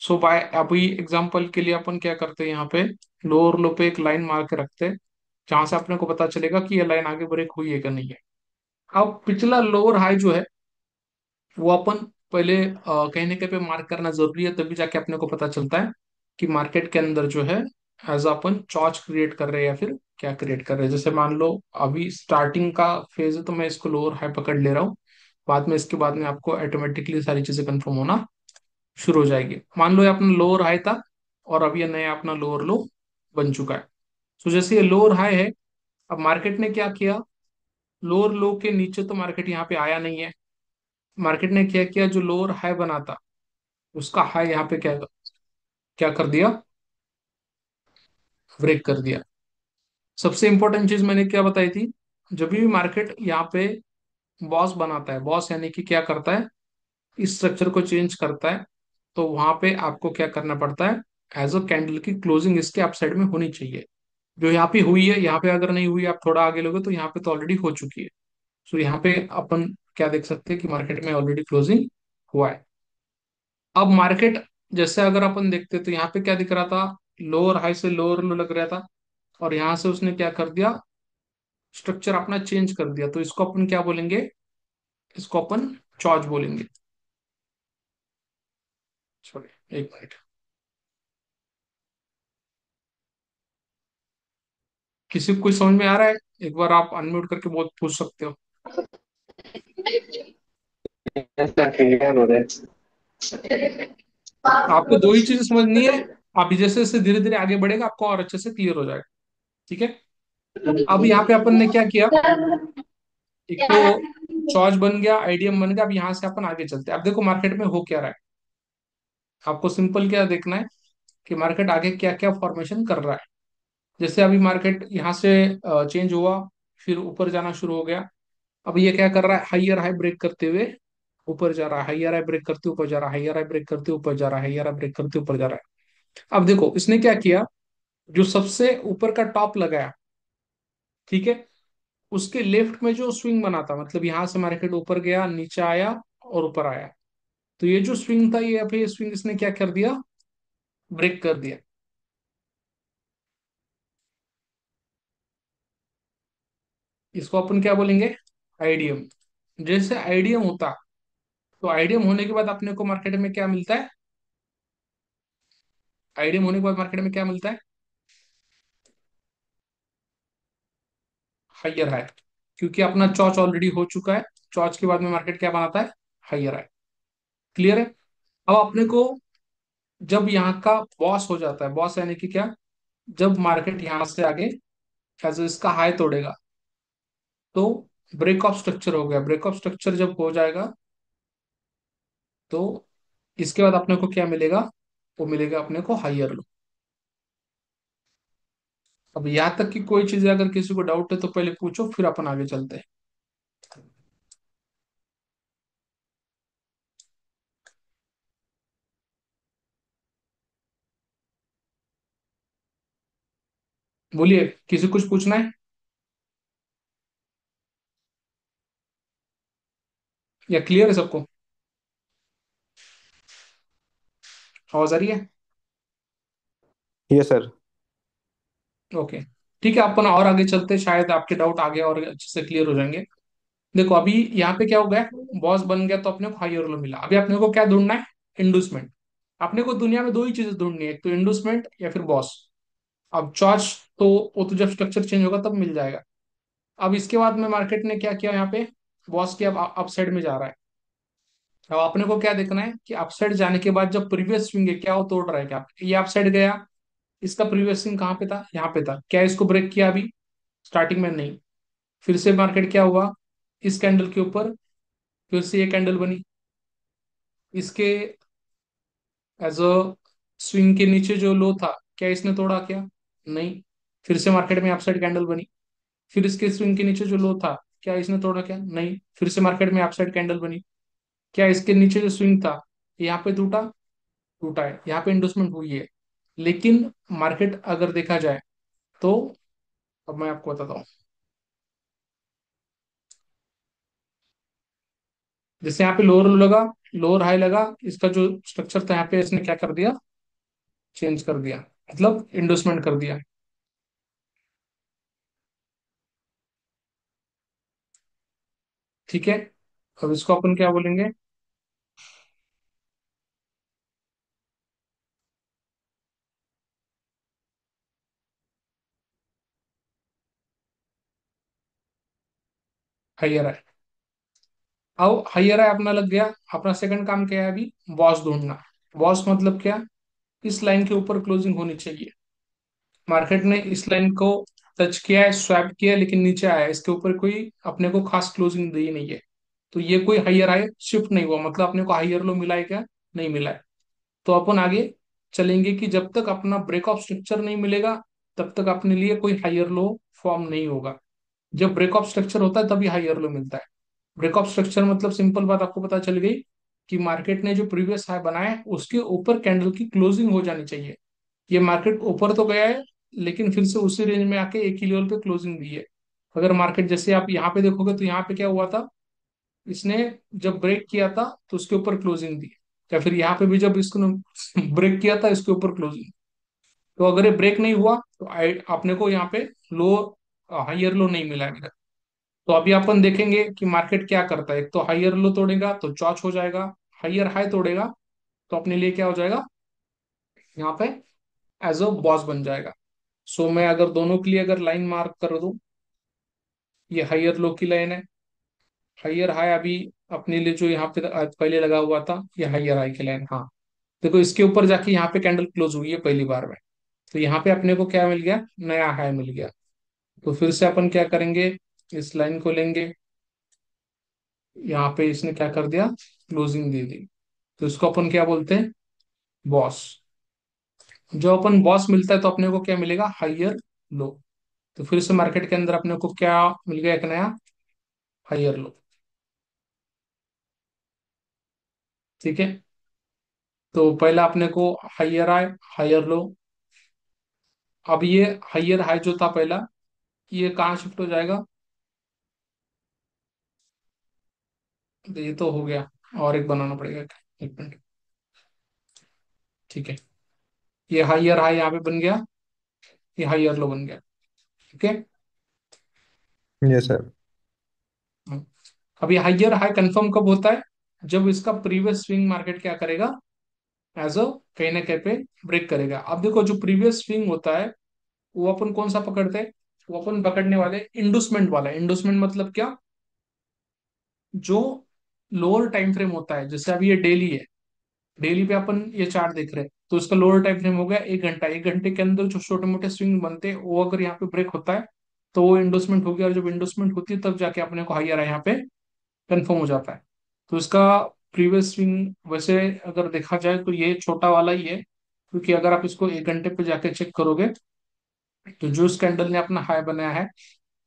A: सो बाय अभी एग्जांपल के लिए अपन क्या करते हैं, यहाँ पे लोअर लो पे एक लाइन मार के रखते हैं, जहां से अपने को पता चलेगा कि ये लाइन आगे ब्रेक हुई है कि नहीं है। अब पिछला लोअर हाई जो है वो अपन पहले कहीं ना कहीं पे मार्क करना जरूरी है, तभी जाके अपने को पता चलता है कि मार्केट के अंदर जो है एज अपन चॉच क्रिएट कर रहे हैं या फिर क्या क्रिएट कर रहे हैं। जैसे मान लो अभी स्टार्टिंग का फेज है तो मैं इसको लोअर हाई पकड़ ले रहा हूँ, बाद में इसके बाद में आपको ऑटोमेटिकली सारी चीजें कंफर्म होना शुरू हो जाएगी। मान लो ये अपना लोअर हाई था और अभी ये नया अपना लोअर लो बन चुका है। तो जैसे ये लोअर हाई है, अब मार्केट ने क्या किया, लोअर लो के नीचे तो मार्केट यहाँ पे आया नहीं है, मार्केट ने क्या किया, जो लोअर हाई बना था उसका हाई यहाँ पे क्या क्या कर दिया, ब्रेक कर दिया। सबसे इंपॉर्टेंट चीज मैंने क्या बताई थी, जब भी मार्केट यहाँ पे बॉस बनाता है, बॉस यानी कि क्या करता है, इस स्ट्रक्चर को चेंज करता है, तो वहां पे आपको क्या करना पड़ता है, एज अ कैंडल की क्लोजिंग इसके अप साइड में होनी चाहिए। जो यहाँ पे हुई है, यहाँ पे अगर नहीं हुई, आप थोड़ा आगे लोगे तो यहाँ पे तो ऑलरेडी हो चुकी है। सो यहाँ पे अपन क्या देख सकते हैं कि मार्केट में ऑलरेडी क्लोजिंग हुआ है। अब मार्केट जैसे अगर अपन देखते तो यहाँ पे क्या दिख रहा था, लोअर हाई से लोअर लो लग रहा था, और यहाँ से उसने क्या कर दिया, स्ट्रक्चर अपना चेंज कर दिया, तो इसको अपन क्या बोलेंगे, इसको अपन चॉच बोलेंगे। सॉरी, एक मिनट, किसी को कुछ समझ में आ रहा है, एक बार आप अनम्यूट करके बहुत पूछ सकते हो।
B: ऐसा क्लियर हो रहा है।
A: आपको दो ही चीजें समझनी है, आप जैसे जैसे धीरे धीरे आगे बढ़ेगा आपको और अच्छे से क्लियर हो जाएगा। ठीक है, अब यहाँ पे अपन ने क्या किया, एक तो चॉच बन गया, आईडीएम बन गया, अब यहाँ से अपन आगे चलते हैं। अब देखो मार्केट में हो क्या रहा है, आपको सिंपल क्या देखना है कि मार्केट आगे क्या क्या फॉर्मेशन कर रहा है। जैसे अभी मार्केट यहाँ से चेंज हुआ, फिर ऊपर जाना शुरू हो गया। अब ये क्या कर रहा है, हाइयर हाई ब्रेक करते हुए ऊपर जा रहा है, हाइयर हाई ब्रेक करते ऊपर जा रहा है, हाइयर हाई ब्रेक करते ऊपर जा रहा है, हाइयर हाई ब्रेक करते ऊपर जा रहा है। अब देखो इसने क्या किया, जो सबसे ऊपर का टॉप लगाया, ठीक है, उसके लेफ्ट में जो स्विंग बना था, मतलब यहां से मार्केट ऊपर गया, नीचे आया और ऊपर आया, तो ये जो स्विंग था, ये अभी स्विंग इसने क्या कर दिया, ब्रेक कर दिया। इसको अपन क्या बोलेंगे, आईडीएम। जैसे आईडीएम होता, तो आईडीएम होने के बाद अपने को मार्केट में क्या मिलता है, आईडीएम होने के बाद मार्केट में क्या मिलता है, हाइयर हाई, क्योंकि अपना चॉच ऑलरेडी हो चुका है। चॉच के बाद में मार्केट क्या बनाता है, हाइयर हाई। क्लियर है। अब अपने को जब यहाँ का बॉस हो जाता है, बॉस यानी कि क्या, जब मार्केट यहाँ से आगे ऐसे इसका हाई तोड़ेगा, तो ब्रेक ऑफ स्ट्रक्चर हो गया, ब्रेक ऑफ स्ट्रक्चर जब हो जाएगा तो इसके बाद अपने को क्या मिलेगा, वो मिलेगा अपने को हाइयर लो। अब यहाँ तक की कोई चीज अगर किसी को डाउट है तो पहले पूछो, फिर अपन आगे चलते हैं। बोलिए, किसी को कुछ पूछना है या क्लियर है सबको, आवाज आ रही है।
B: Yes sir.
A: ओके, ठीक है, अपन और आगे चलते हैं, शायद आपके डाउट आगे और अच्छे से क्लियर हो जाएंगे। देखो अभी यहाँ पे क्या हो गया, बॉस बन गया तो अपने को हाई और लो मिला। अभी अपने को क्या ढूंढना है, इंडूसमेंट। अपने को दुनिया में दो ही चीजें ढूंढनी है, एक तो इंडूसमेंट या फिर बॉस। अब चॉर्च तो वो तो जब स्ट्रक्चर चेंज होगा तब मिल जाएगा। अब इसके बाद में मार्केट ने क्या किया, यहाँ पे बॉस की अब अपसाइड में जा रहा है। अब अपने को क्या देखना है कि अपसाइड जाने के बाद जब प्रीवियस स्विंग है क्या वो तोड़ रहा है क्या, ये अपसाइड गया, इसका प्रीवियस स्विंग कहाँ पे था, यहाँ पे था, क्या इसको ब्रेक किया अभी स्टार्टिंग में, नहीं। फिर से मार्केट क्या हुआ, इस कैंडल के ऊपर फिर से ये कैंडल बनी, इसके एज अ स्विंग के नीचे जो लो था, क्या इसने तोड़ा क्या, नहीं। फिर से मार्केट में अपसाइड कैंडल बनी, फिर इसके स्विंग के नीचे जो लो था, क्या इसने तोड़ा क्या, नहीं। फिर से मार्केट में अपसाइड कैंडल बनी, क्या इसके नीचे जो स्विंग था यहाँ पे टूटा? टूटा है, यहाँ पे इंडोसमेंट हुई है। लेकिन मार्केट अगर देखा जाए तो, अब मैं आपको बताता हूँ। जैसे यहाँ पे लोअर लो लगा, लोअर हाई लगा, इसका जो स्ट्रक्चर था यहाँ पे इसने क्या कर दिया, चेंज कर दिया, मतलब इंडोसमेंट कर दिया। ठीक है, अब इसको अपन क्या बोलेंगे? हाइयर है। अब हाइयर है अपना लग गया। अपना सेकंड काम क्या है अभी? बॉस ढूंढना। बॉस मतलब क्या? इस लाइन के ऊपर क्लोजिंग होनी चाहिए। मार्केट ने इस लाइन को टच किया है, स्वैप किया है, लेकिन नीचे आया है, इसके ऊपर कोई अपने को खास क्लोजिंग दी नहीं है। तो ये कोई हाइयर हाई शिफ्ट नहीं हुआ, मतलब अपने को हाइयर लो मिला है क्या? नहीं मिला है। तो अपन आगे चलेंगे कि जब तक अपना ब्रेक ऑफ स्ट्रक्चर नहीं मिलेगा तब तक अपने लिए कोई हाइयर लो फॉर्म नहीं होगा। जब ब्रेक ऑफ स्ट्रक्चर होता है तभी हाइयर लो मिलता है। ब्रेक ऑफ स्ट्रक्चर मतलब सिंपल बात आपको पता चल गई कि मार्केट ने जो प्रीवियस हाई बनाया है उसके ऊपर कैंडल की क्लोजिंग हो जानी चाहिए। ये मार्केट ऊपर तो गया है, लेकिन फिर से उसी रेंज में आके एक ही लेवल पे क्लोजिंग दी है। अगर मार्केट जैसे आप यहाँ पे देखोगे तो यहाँ पे क्या हुआ था, इसने जब ब्रेक किया था तो उसके ऊपर क्लोजिंग दी, या फिर यहाँ पे भी जब इसको ब्रेक किया था इसके ऊपर क्लोजिंग। तो अगर ये ब्रेक नहीं हुआ तो अपने को यहाँ पे लो, हाइयर लो नहीं मिला है। तो अभी अपन देखेंगे कि मार्केट क्या करता है। एक तो हाइयर लो तोड़ेगा तो चौच हो जाएगा, हाइयर हाई तोड़ेगा तो अपने लिए क्या हो जाएगा, यहाँ पे एज अ बॉस बन जाएगा। सो मैं अगर दोनों के लिए अगर लाइन मार्क कर दूं, ये हाइयर लो की लाइन है। हाइयर हाई अभी अपने लिए जो यहाँ पे आज पहले लगा हुआ था, ये हाइयर हाई की लाइन। हाँ, देखो इसके ऊपर जाके यहाँ पे कैंडल क्लोज हुई है पहली बार में। तो यहाँ पे अपने को क्या मिल गया, नया हाई मिल गया। तो फिर से अपन क्या करेंगे, इस लाइन को लेंगे, यहाँ पे इसने क्या कर दिया, क्लोजिंग दे दी। तो इसको अपन क्या बोलते हैं, बॉस। जो अपन बॉस मिलता है तो अपने को क्या मिलेगा, हाइयर लो। तो फिर से मार्केट के अंदर अपने को क्या मिल गया, एक नया हाइयर लो। ठीक है, तो पहला अपने को हाइयर हाई, हाइयर लो। अब ये हाइयर हाई जो था पहला, ये कहाँ शिफ्ट हो जाएगा? तो ये तो हो गया, और एक बनाना पड़ेगा, एक मिनट। ठीक है, ये हाइयर हाई यहाँ पे बन गया, ये हाइयर लो बन गया। ठीक है।
B: Yes sir.
A: अब ये हाइयर हाई कंफर्म कब होता है? जब इसका प्रीवियस स्विंग मार्केट क्या करेगा, एज अ कहीं ना कहीं पे ब्रेक करेगा। अब देखो जो प्रीवियस स्विंग होता है वो अपन कौन सा पकड़ते हैं, वो अपन पकड़ने वाले इंडोसमेंट वाला। इंडोसमेंट मतलब क्या, जो लोअर टाइम फ्रेम होता है। जैसे अभी ये डेली है, डेली पे अपन ये चार्ट देख रहे हैं, तो इसका लोअर टाइम फ्रेम हो गया 1 घंटा। 1 घंटे के अंदर जो छोटे मोटे स्विंग बनते हैं वो अगर यहाँ पे ब्रेक होता है तो वो इंडोसमेंट हो गया। और जब इंडोसमेंट होती है तब जाके अपने को हाइयर यहाँ पे कंफर्म हो जाता है। तो इसका प्रीवियस स्विंग वैसे अगर देखा जाए तो ये छोटा वाला ही है, क्योंकि अगर आप इसको 1 घंटे पे जाके चेक करोगे तो जो इस कैंडल ने अपना हाई बनाया है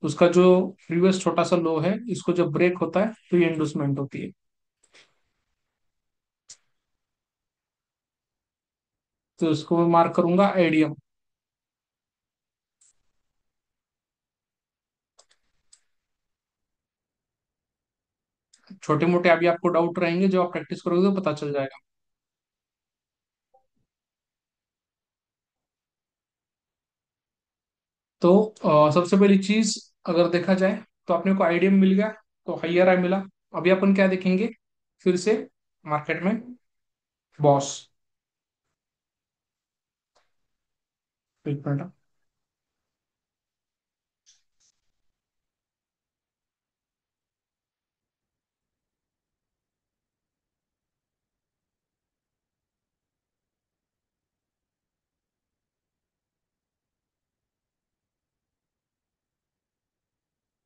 A: उसका जो प्रीवियस छोटा सा लो है, इसको जब ब्रेक होता है तो ये इंडोसमेंट होती है। तो इसको मैं मार्क करूंगा आईडीएम। छोटे मोटे अभी आपको डाउट रहेंगे, जो आप प्रैक्टिस करोगे तो पता चल जाएगा। तो सबसे पहली चीज अगर देखा जाए तो अपने को आईडीएम मिल गया, तो हाइयर आई मिला। अभी अपन क्या देखेंगे फिर से मार्केट में, बॉस। एक मिनट।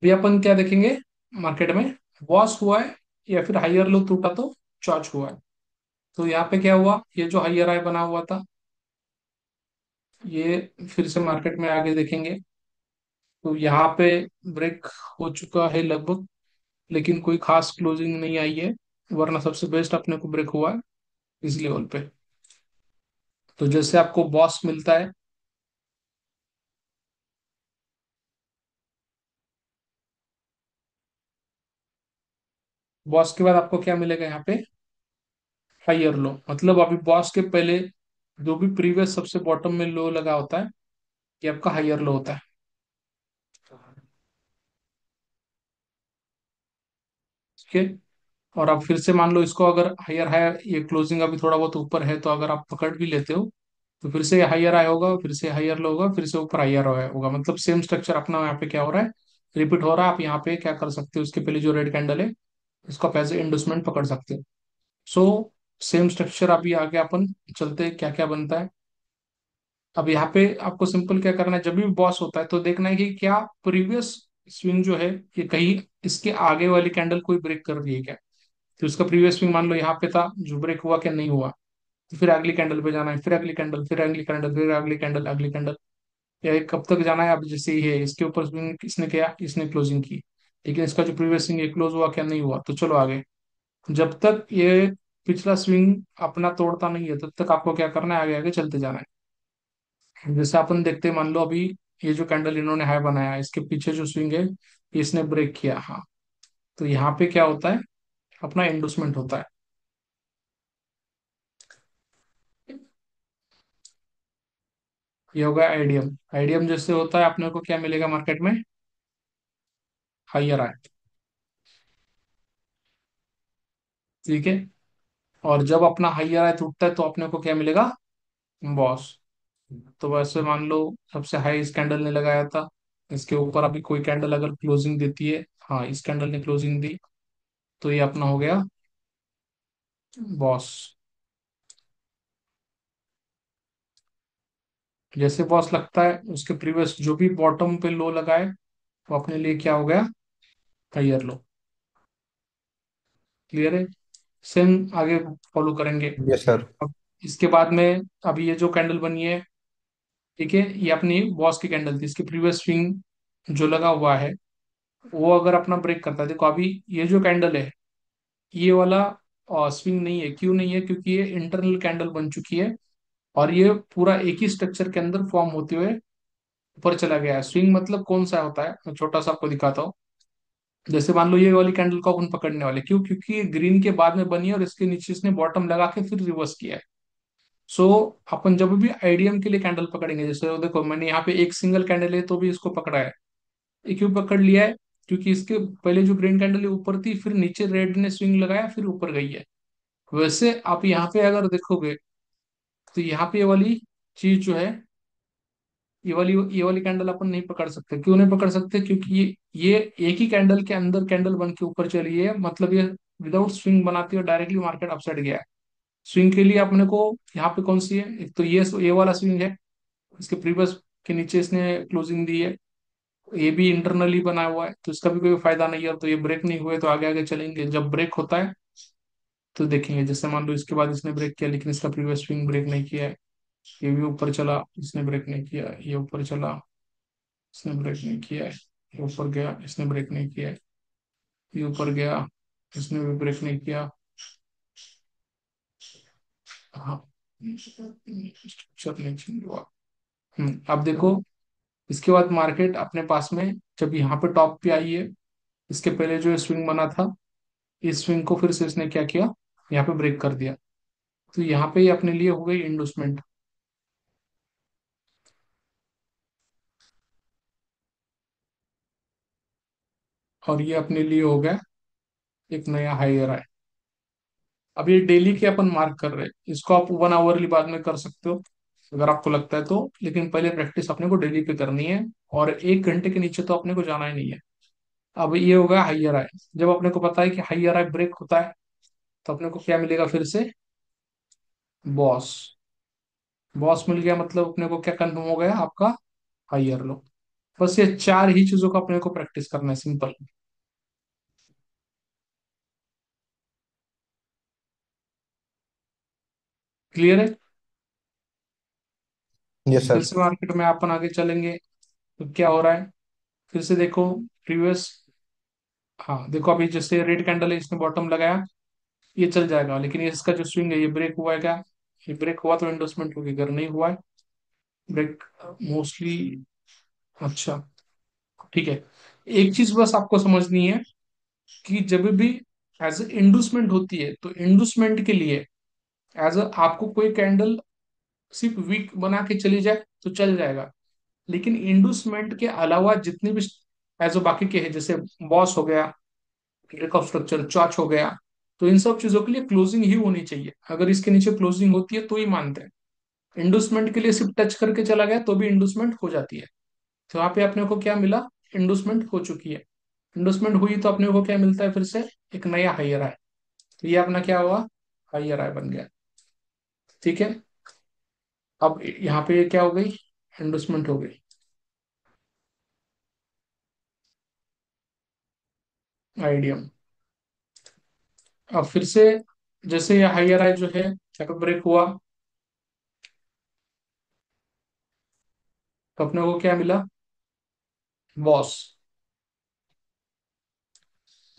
A: अभी अपन क्या देखेंगे मार्केट में, बॉस हुआ है या फिर हाइयर लो टूटा तो चॉच हुआ है। तो यहाँ पे क्या हुआ, ये जो हाइयर हाई बना हुआ था ये फिर से मार्केट में आगे देखेंगे तो यहाँ पे ब्रेक हो चुका है लगभग, लेकिन कोई खास क्लोजिंग नहीं आई है। वरना सबसे बेस्ट अपने को ब्रेक हुआ है इस लेवल पे। तो जैसे आपको बॉस मिलता है, बॉस के बाद आपको क्या मिलेगा यहाँ पे, हायर लो। मतलब अभी बॉस के पहले जो भी प्रीवियस सबसे बॉटम में लो लगा होता है, ये आपका हायर लो होता है। ठीक है। और आप फिर से मान लो इसको, अगर हायर हायर ये क्लोजिंग अभी थोड़ा बहुत ऊपर है, तो अगर आप पकड़ भी लेते हो तो फिर से हायर आया होगा, फिर से हायर लो होगा, फिर से ऊपर हायर आया होगा। मतलब सेम स्ट्रक्चर अपना यहाँ पे क्या हो रहा है, रिपीट हो रहा है। आप यहाँ पे क्या कर सकते हो, उसके पहले जो रेड कैंडल है इसको आप एज ए इंडोसमेंट पकड़ सकते हो। सो सेम स्ट्रक्चर अभी आगे अपन चलते हैं क्या क्या बनता है। अब यहाँ पे आपको सिंपल क्या करना है, जब भी बॉस होता है तो देखना है कि क्या प्रीवियस स्विंग जो है ये कहीं इसके आगे वाली कैंडल कोई ब्रेक कर रही है क्या। तो उसका प्रीवियस स्विंग मान लो यहाँ पे था, जो ब्रेक हुआ क्या नहीं हुआ, तो फिर अगली कैंडल पे जाना है, फिर अगली कैंडल, फिर अगली कैंडल, फिर अगली कैंडल, अगली कैंडल। या ये कब तक जाना है। अब जैसे ये है, इसके ऊपर स्विंग किसने किया, इसने क्लोजिंग की, लेकिन इसका जो प्रीवियस स्विंग है क्लोज हुआ क्या नहीं हुआ, तो चलो आगे। जब तक ये पिछला स्विंग अपना तोड़ता नहीं है तब तक आपको क्या करना है, आगे आगे चलते जाना है। जैसे अपन देखते हैं, मान लो अभी ये जो कैंडल इन्होंने हाई बनाया, इसके पीछे जो स्विंग है इसने ब्रेक किया, हाँ। तो यहाँ पे क्या होता है, अपना इंडोसमेंट होता है। ये होगा आईडीएम। आईडीएम जैसे होता है, अपने को क्या मिलेगा मार्केट में, हाइयर आए। ठीक है। और जब अपना हाइयर आए टूटता है तो अपने को क्या मिलेगा, बॉस। तो वैसे मान लो सबसे हाई इस कैंडल ने लगाया था, इसके ऊपर अभी कोई कैंडल अगर क्लोजिंग देती है, हाँ इस कैंडल ने क्लोजिंग दी, तो ये अपना हो गया बॉस। जैसे बॉस लगता है, उसके प्रीवियस जो भी बॉटम पे लो लगाए वो अपने लिए क्या हो गया, हाइयर लो। क्लियर है। सेम आगे फॉलो करेंगे।
B: Yes sir.
A: अब इसके बाद में अभी ये जो कैंडल बनी है, ठीक है, ये अपनी बॉस की कैंडल थी, इसकी प्रीवियस स्विंग जो लगा हुआ है वो अगर अपना ब्रेक करता है, देखो अभी ये जो कैंडल है ये वाला स्विंग नहीं है। क्यों नहीं है, क्योंकि ये इंटरनल कैंडल बन चुकी है और ये पूरा एक ही स्ट्रक्चर के अंदर फॉर्म होते हुए ऊपर चला गया है। स्विंग मतलब कौन सा होता है, मैं छोटा सा आपको दिखाता हूँ। जैसे मान लो ये वाली कैंडल को अपन पकड़ने वाले, क्यों, क्योंकि ये ग्रीन के बाद में बनी है और इसके नीचे इसने बॉटम लगा के फिर रिवर्स किया है। सो अपन जब भी आईडीएम के लिए कैंडल पकड़ेंगे, जैसे वो देखो मैंने यहाँ पे एक सिंगल कैंडल है तो भी इसको पकड़ा है। ये क्यों पकड़ लिया है, क्योंकि इसके पहले जो ग्रीन कैंडल है ऊपर थी, फिर नीचे रेड ने स्विंग लगाया, फिर ऊपर गई है। वैसे आप यहाँ पे अगर देखोगे तो यहाँ पे ये वाली चीज जो है, ये वाली कैंडल अपन नहीं पकड़ सकते। क्यों नहीं पकड़ सकते, क्योंकि ये एक ही कैंडल के अंदर कैंडल बन के ऊपर चली है, मतलब ये विदाउट स्विंग बनाती है, डायरेक्टली मार्केट अपसाइड गया है। स्विंग के लिए अपने को यहाँ पे कौन सी है, एक तो ये वाला स्विंग है, इसके प्रीवियस के नीचे इसने क्लोजिंग दी है। ये भी इंटरनली बना हुआ है तो इसका भी कोई फायदा नहीं है। तो ये ब्रेक नहीं हुए तो आगे आगे चलेंगे। जब ब्रेक होता है तो देखेंगे, जैसे मान लो इसके बाद इसने ब्रेक किया लेकिन इसका प्रीवियस स्विंग ब्रेक नहीं किया है, ये भी ऊपर चला, इसने ब्रेक नहीं किया, ये ऊपर चला, इसने ब्रेक नहीं किया है, ये ऊपर गया, इसने ब्रेक नहीं किया है, ये ऊपर गया, इसने भी ब्रेक नहीं किया। हाँ, स्ट्रक्चर नहीं चेंज हुआ। अब देखो, इसके बाद मार्केट अपने पास में जब यहाँ पे टॉप पे आई है, इसके पहले जो स्विंग बना था, इस स्विंग को फिर से इसने क्या किया, यहाँ पे ब्रेक कर दिया। तो यहाँ पे ये अपने लिए हो गई इंडोसमेंट। और ये अपने लिए हो गया एक नया हायर है। अब ये डेली के अपन मार्क कर रहे हैं, इसको आप 1 आवरली बाद में कर सकते हो अगर आपको लगता है तो, लेकिन पहले प्रैक्टिस अपने को डेली पे करनी है। और 1 घंटे के नीचे तो अपने को जाना ही नहीं है। अब ये होगा हाइयर आई। जब अपने को पता है कि हाइयर आई ब्रेक होता है तो अपने को क्या मिलेगा, फिर से बॉस। बॉस मिल गया, मतलब अपने को क्या कंफर्म हो गया, आपका हाइयर लो। बस ये चार ही चीजों का अपने को प्रैक्टिस करना है, सिंपल। क्लियर है।
B: यस
A: फिर
B: सर।
A: से मार्केट में अपन आगे चलेंगे तो क्या हो रहा है, फिर से देखो प्रीवियस। हाँ देखो, अभी जैसे रेड कैंडल है, इसने बॉटम लगाया, ये चल जाएगा, लेकिन ये इसका जो स्विंग है ये ब्रेक हुआ है क्या? ये ब्रेक हुआ तो एंडोसमेंट होगी, अगर नहीं हुआ है ब्रेक मोस्टली। अच्छा, ठीक है। एक चीज बस आपको समझनी है कि जब भी एज ए इंडूसमेंट होती है तो इंडूसमेंट के लिए एज अ आपको कोई कैंडल सिर्फ वीक बना के चली जाए तो चल जाएगा, लेकिन इंडूसमेंट के अलावा जितने भी एज अ बाकी के हैं, जैसे बॉस हो गया, ब्रेक ऑफ स्ट्रक्चर, चॉच हो गया, तो इन सब चीजों के लिए क्लोजिंग ही होनी चाहिए। अगर इसके नीचे क्लोजिंग होती है तो ही मानते हैं। इंडूसमेंट के लिए सिर्फ टच करके चला गया तो भी इंडूसमेंट हो जाती है। तो यहाँ पे अपने को क्या मिला? इंडूसमेंट हो चुकी है। इंडूसमेंट हुई तो अपने को क्या मिलता है फिर से? एक नया हाइयर हाई। तो ये अपना क्या हुआ? हाइयर हाई बन गया। ठीक है। अब यहाँ पे क्या हो गई? इंडूसमेंट हो गई। आइडियम। अब फिर से जैसे ये हाइयर हाई जो है यहाँ पे ब्रेक हुआ तो अपने को क्या मिला? बॉस।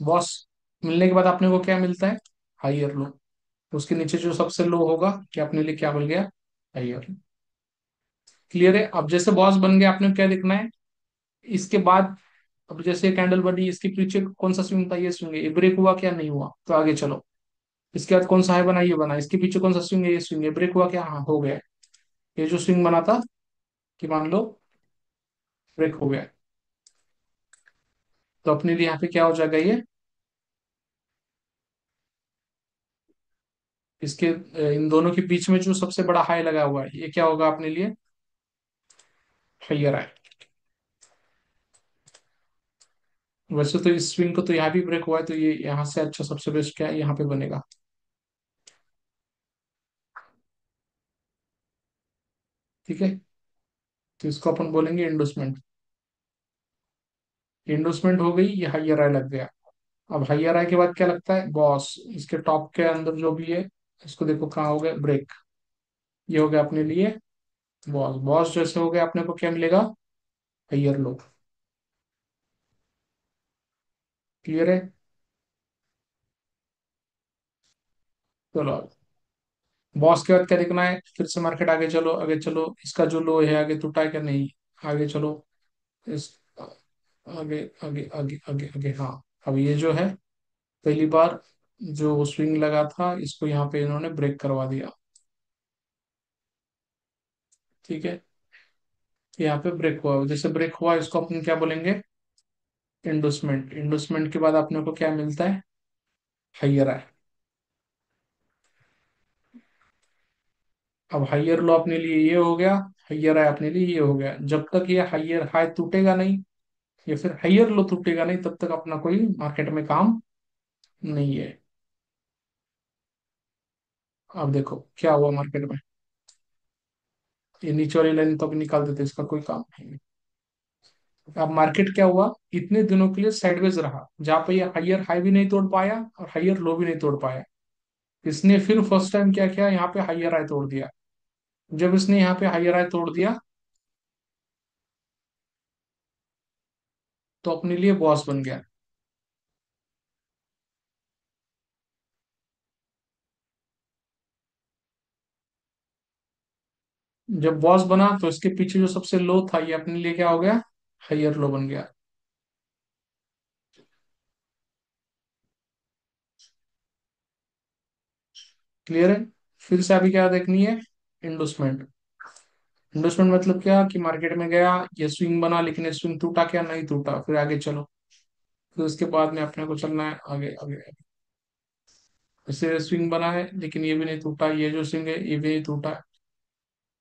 A: बॉस मिलने के बाद अपने को क्या मिलता है? हाइयर लो। उसके नीचे जो सबसे लो होगा क्या अपने लिए क्या बन गया? हाइयर। क्लियर है? अब जैसे बॉस बन गया आपने को क्या देखना है इसके बाद? अब जैसे कैंडल बनी, इसके पीछे कौन सा स्विंग था? ये स्विंग है, ये ब्रेक हुआ क्या? नहीं हुआ, तो आगे चलो। इसके बाद कौन सा हाई बना? ये बना। इसके पीछे कौन सा स्विंग है? ये स्विंग है, ब्रेक हुआ क्या? हाँ, हो गया। ये जो स्विंग बना था कि मान लो ब्रेक हो गया, तो अपने लिए यहाँ पे क्या हो जाएगा ये? इसके इन दोनों के बीच में जो सबसे बड़ा हाई लगा हुआ है ये क्या होगा अपने लिए? Higher high. वैसे तो इस स्विंग को तो यहाँ भी ब्रेक हुआ है, तो ये यहाँ से अच्छा सबसे बेस्ट क्या है यहाँ पे बनेगा? ठीक है। तो इसको अपन बोलेंगे इंडोसमेंट। इंडोसमेंट हो गई, ये हाइयर हाई लग गया। अब हाइयर हाई के बाद क्या लगता है? बॉस। इसके टॉप के अंदर जो भी है इसको देखो कहाँ हो गया? ब्रेक। ये हो गया अपने लिए बॉस। बॉस जैसे हो गया अपने को क्या मिलेगा? हाइयर लो। क्लियर है? चलो, बॉस के बाद क्या देखना है? फिर से मार्केट आगे चलो, आगे चलो। इसका जो लो है आगे टूटा है क्या? नहीं। आगे चलो। इस आगे आगे आगे आगे आगे, हाँ। अब ये जो है पहली बार जो स्विंग लगा था इसको यहाँ पे इन्होंने ब्रेक करवा दिया। ठीक है। यहाँ पे ब्रेक हुआ, जैसे ब्रेक हुआ इसको अपन क्या बोलेंगे? इंडोसमेंट। इंडोसमेंट के बाद अपने को क्या मिलता है? Higher high. अब हाइयर लो अपने लिए ये हो गया, हाइयर हाई अपने लिए ये हो गया। जब तक ये हाइयर हाई टूटेगा नहीं या फिर हाइयर लो टूटेगा नहीं तब तक अपना कोई मार्केट में काम नहीं है। अब देखो क्या हुआ मार्केट में। ये नीचे वाली लाइन तो अभी निकाल देते, इसका कोई काम नहीं है। अब मार्केट क्या हुआ? इतने दिनों के लिए साइडवेज रहा, जहां पे ये हाइयर हाई भी नहीं तोड़ पाया और हाइयर लो भी नहीं तोड़ पाया। इसने फिर फर्स्ट टाइम क्या किया? यहाँ पे हाइयर हाई तोड़ दिया। जब इसने यहाँ पे हाइयर हाई तोड़ दिया तो अपने लिए बॉस बन गया। जब बॉस बना तो इसके पीछे जो सबसे लो था ये अपने लिए क्या हो गया? हाइयर लो बन गया। क्लियर है? फिर से अभी क्या देखनी है? इंडोसमेंट। इंडोसमेंट मतलब क्या कि मार्केट में गया, ये स्विंग बना, लेकिन ये स्विंग टूटा क्या? नहीं टूटा, फिर आगे चलो। फिर उसके बाद में अपने को चलना है आगे आगे। जैसे स्विंग बना है लेकिन ये भी नहीं टूटा, ये जो स्विंग है ये भी नहीं टूटा।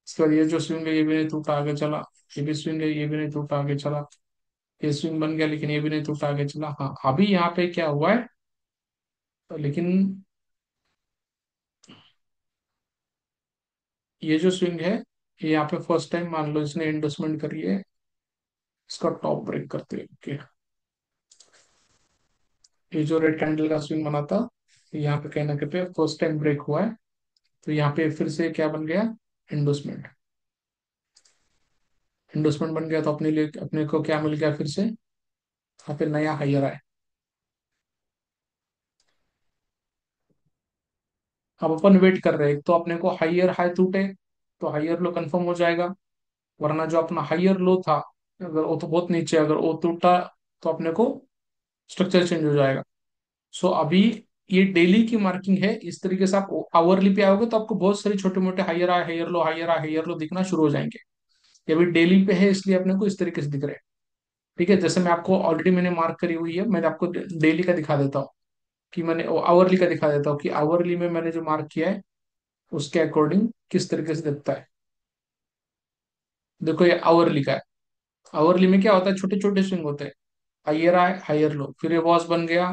A: इसके बाद ये जो स्विंग है ये भी नहीं टूटा, आगे चला। ये भी स्विंग है ये भी नहीं टूटा, आगे चला। ये स्विंग बन गया लेकिन ये भी नहीं टूटा, आगे चला। हाँ, अभी यहाँ पे क्या हुआ है? लेकिन ये जो स्विंग है ये यहाँ पे फर्स्ट टाइम मान लो इसने एंडोसमेंट करी है, इसका टॉप ब्रेक करते हैं। ओके। ये जो रेड कैंडल का स्विंग बना था यहाँ पे कहीं ना कहीं पे फर्स्ट टाइम ब्रेक हुआ है, तो यहाँ पे फिर से क्या बन गया? एंडोसमेंट। एंडोसमेंट बन गया तो अपने लिए अपने को क्या मिल गया फिर से? यहाँ पे नया हाइयर आया। अब अपन वेट कर रहे हैं, तो अपने को हाइयर हाई टूटे तो हाइयर लो कंफर्म हो जाएगा, वरना जो अपना हाइयर लो था, अगर वो तो बहुत नीचे, अगर वो टूटा तो अपने को स्ट्रक्चर चेंज हो जाएगा। सो अभी ये डेली की मार्किंग है, इस तरीके से आप आवरली पे आओगे तो आपको बहुत सारी छोटे मोटे हाइयर हाई हाइयर लो हाइयर हाई हाइयर लो दिखना शुरू हो जाएंगे। ये अभी डेली पे है इसलिए अपने को इस तरीके से दिख रहे हैं। ठीक है, जैसे मैं आपको ऑलरेडी मैंने मार्क करी हुई है, मैं आपको डेली का दिखा देता हूँ, कि मैंने आवरली का दिखा देता हूँ कि आवरली में मैंने जो मार्क किया है उसके अकॉर्डिंग किस तरीके से दिखता है। देखो ये आवरली का है। आवरली में क्या होता है, छोटे छोटे स्विंग होते हैं, हाइयर आए हाइयर लो, फिर ये बॉस बन गया,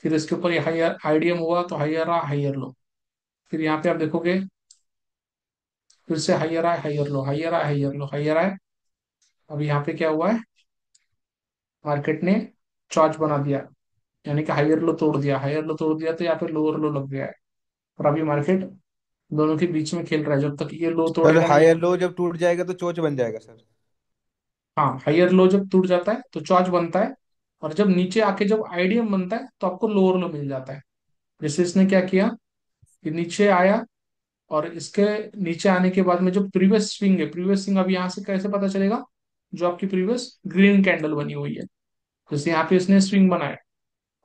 A: फिर इसके ऊपर ये हाइयर आईडीएम हुआ तो हाइयर आ हाइयर लो, फिर यहाँ पे आप देखोगे फिर से हाइयर आए हाइयर लो हाइयर आए हाइयर लो हाइयर आए। अब यहाँ पे क्या हुआ है, मार्केट ने चार्ज बना दिया, यानी कि हाइयर लो तोड़ दिया, हाइयर लो तोड़ दिया तो यहाँ पे लोअर लो लग गया है। और अभी मार्केट दोनों के बीच में खेल रहा है, जब तक ये लो
B: सर
A: तोड़ेगा नहीं।
B: हायर लो जब टूट जाएगा तो चोच बन जाएगा सर।
A: हाँ, हायर लो जब टूट जाता है तो चॉच बनता है, और जब नीचे आके जब आईडीएम बनता है तो आपको लोअर लो मिल जाता है। जैसे इसने क्या किया कि नीचे आया, और इसके नीचे आने के बाद में जो प्रीवियस स्विंग है, प्रीवियस स्विंग अब यहाँ से कैसे पता चलेगा, जो आपकी प्रीवियस ग्रीन कैंडल बनी हुई है, जैसे यहाँ पे इसने स्विंग बनाया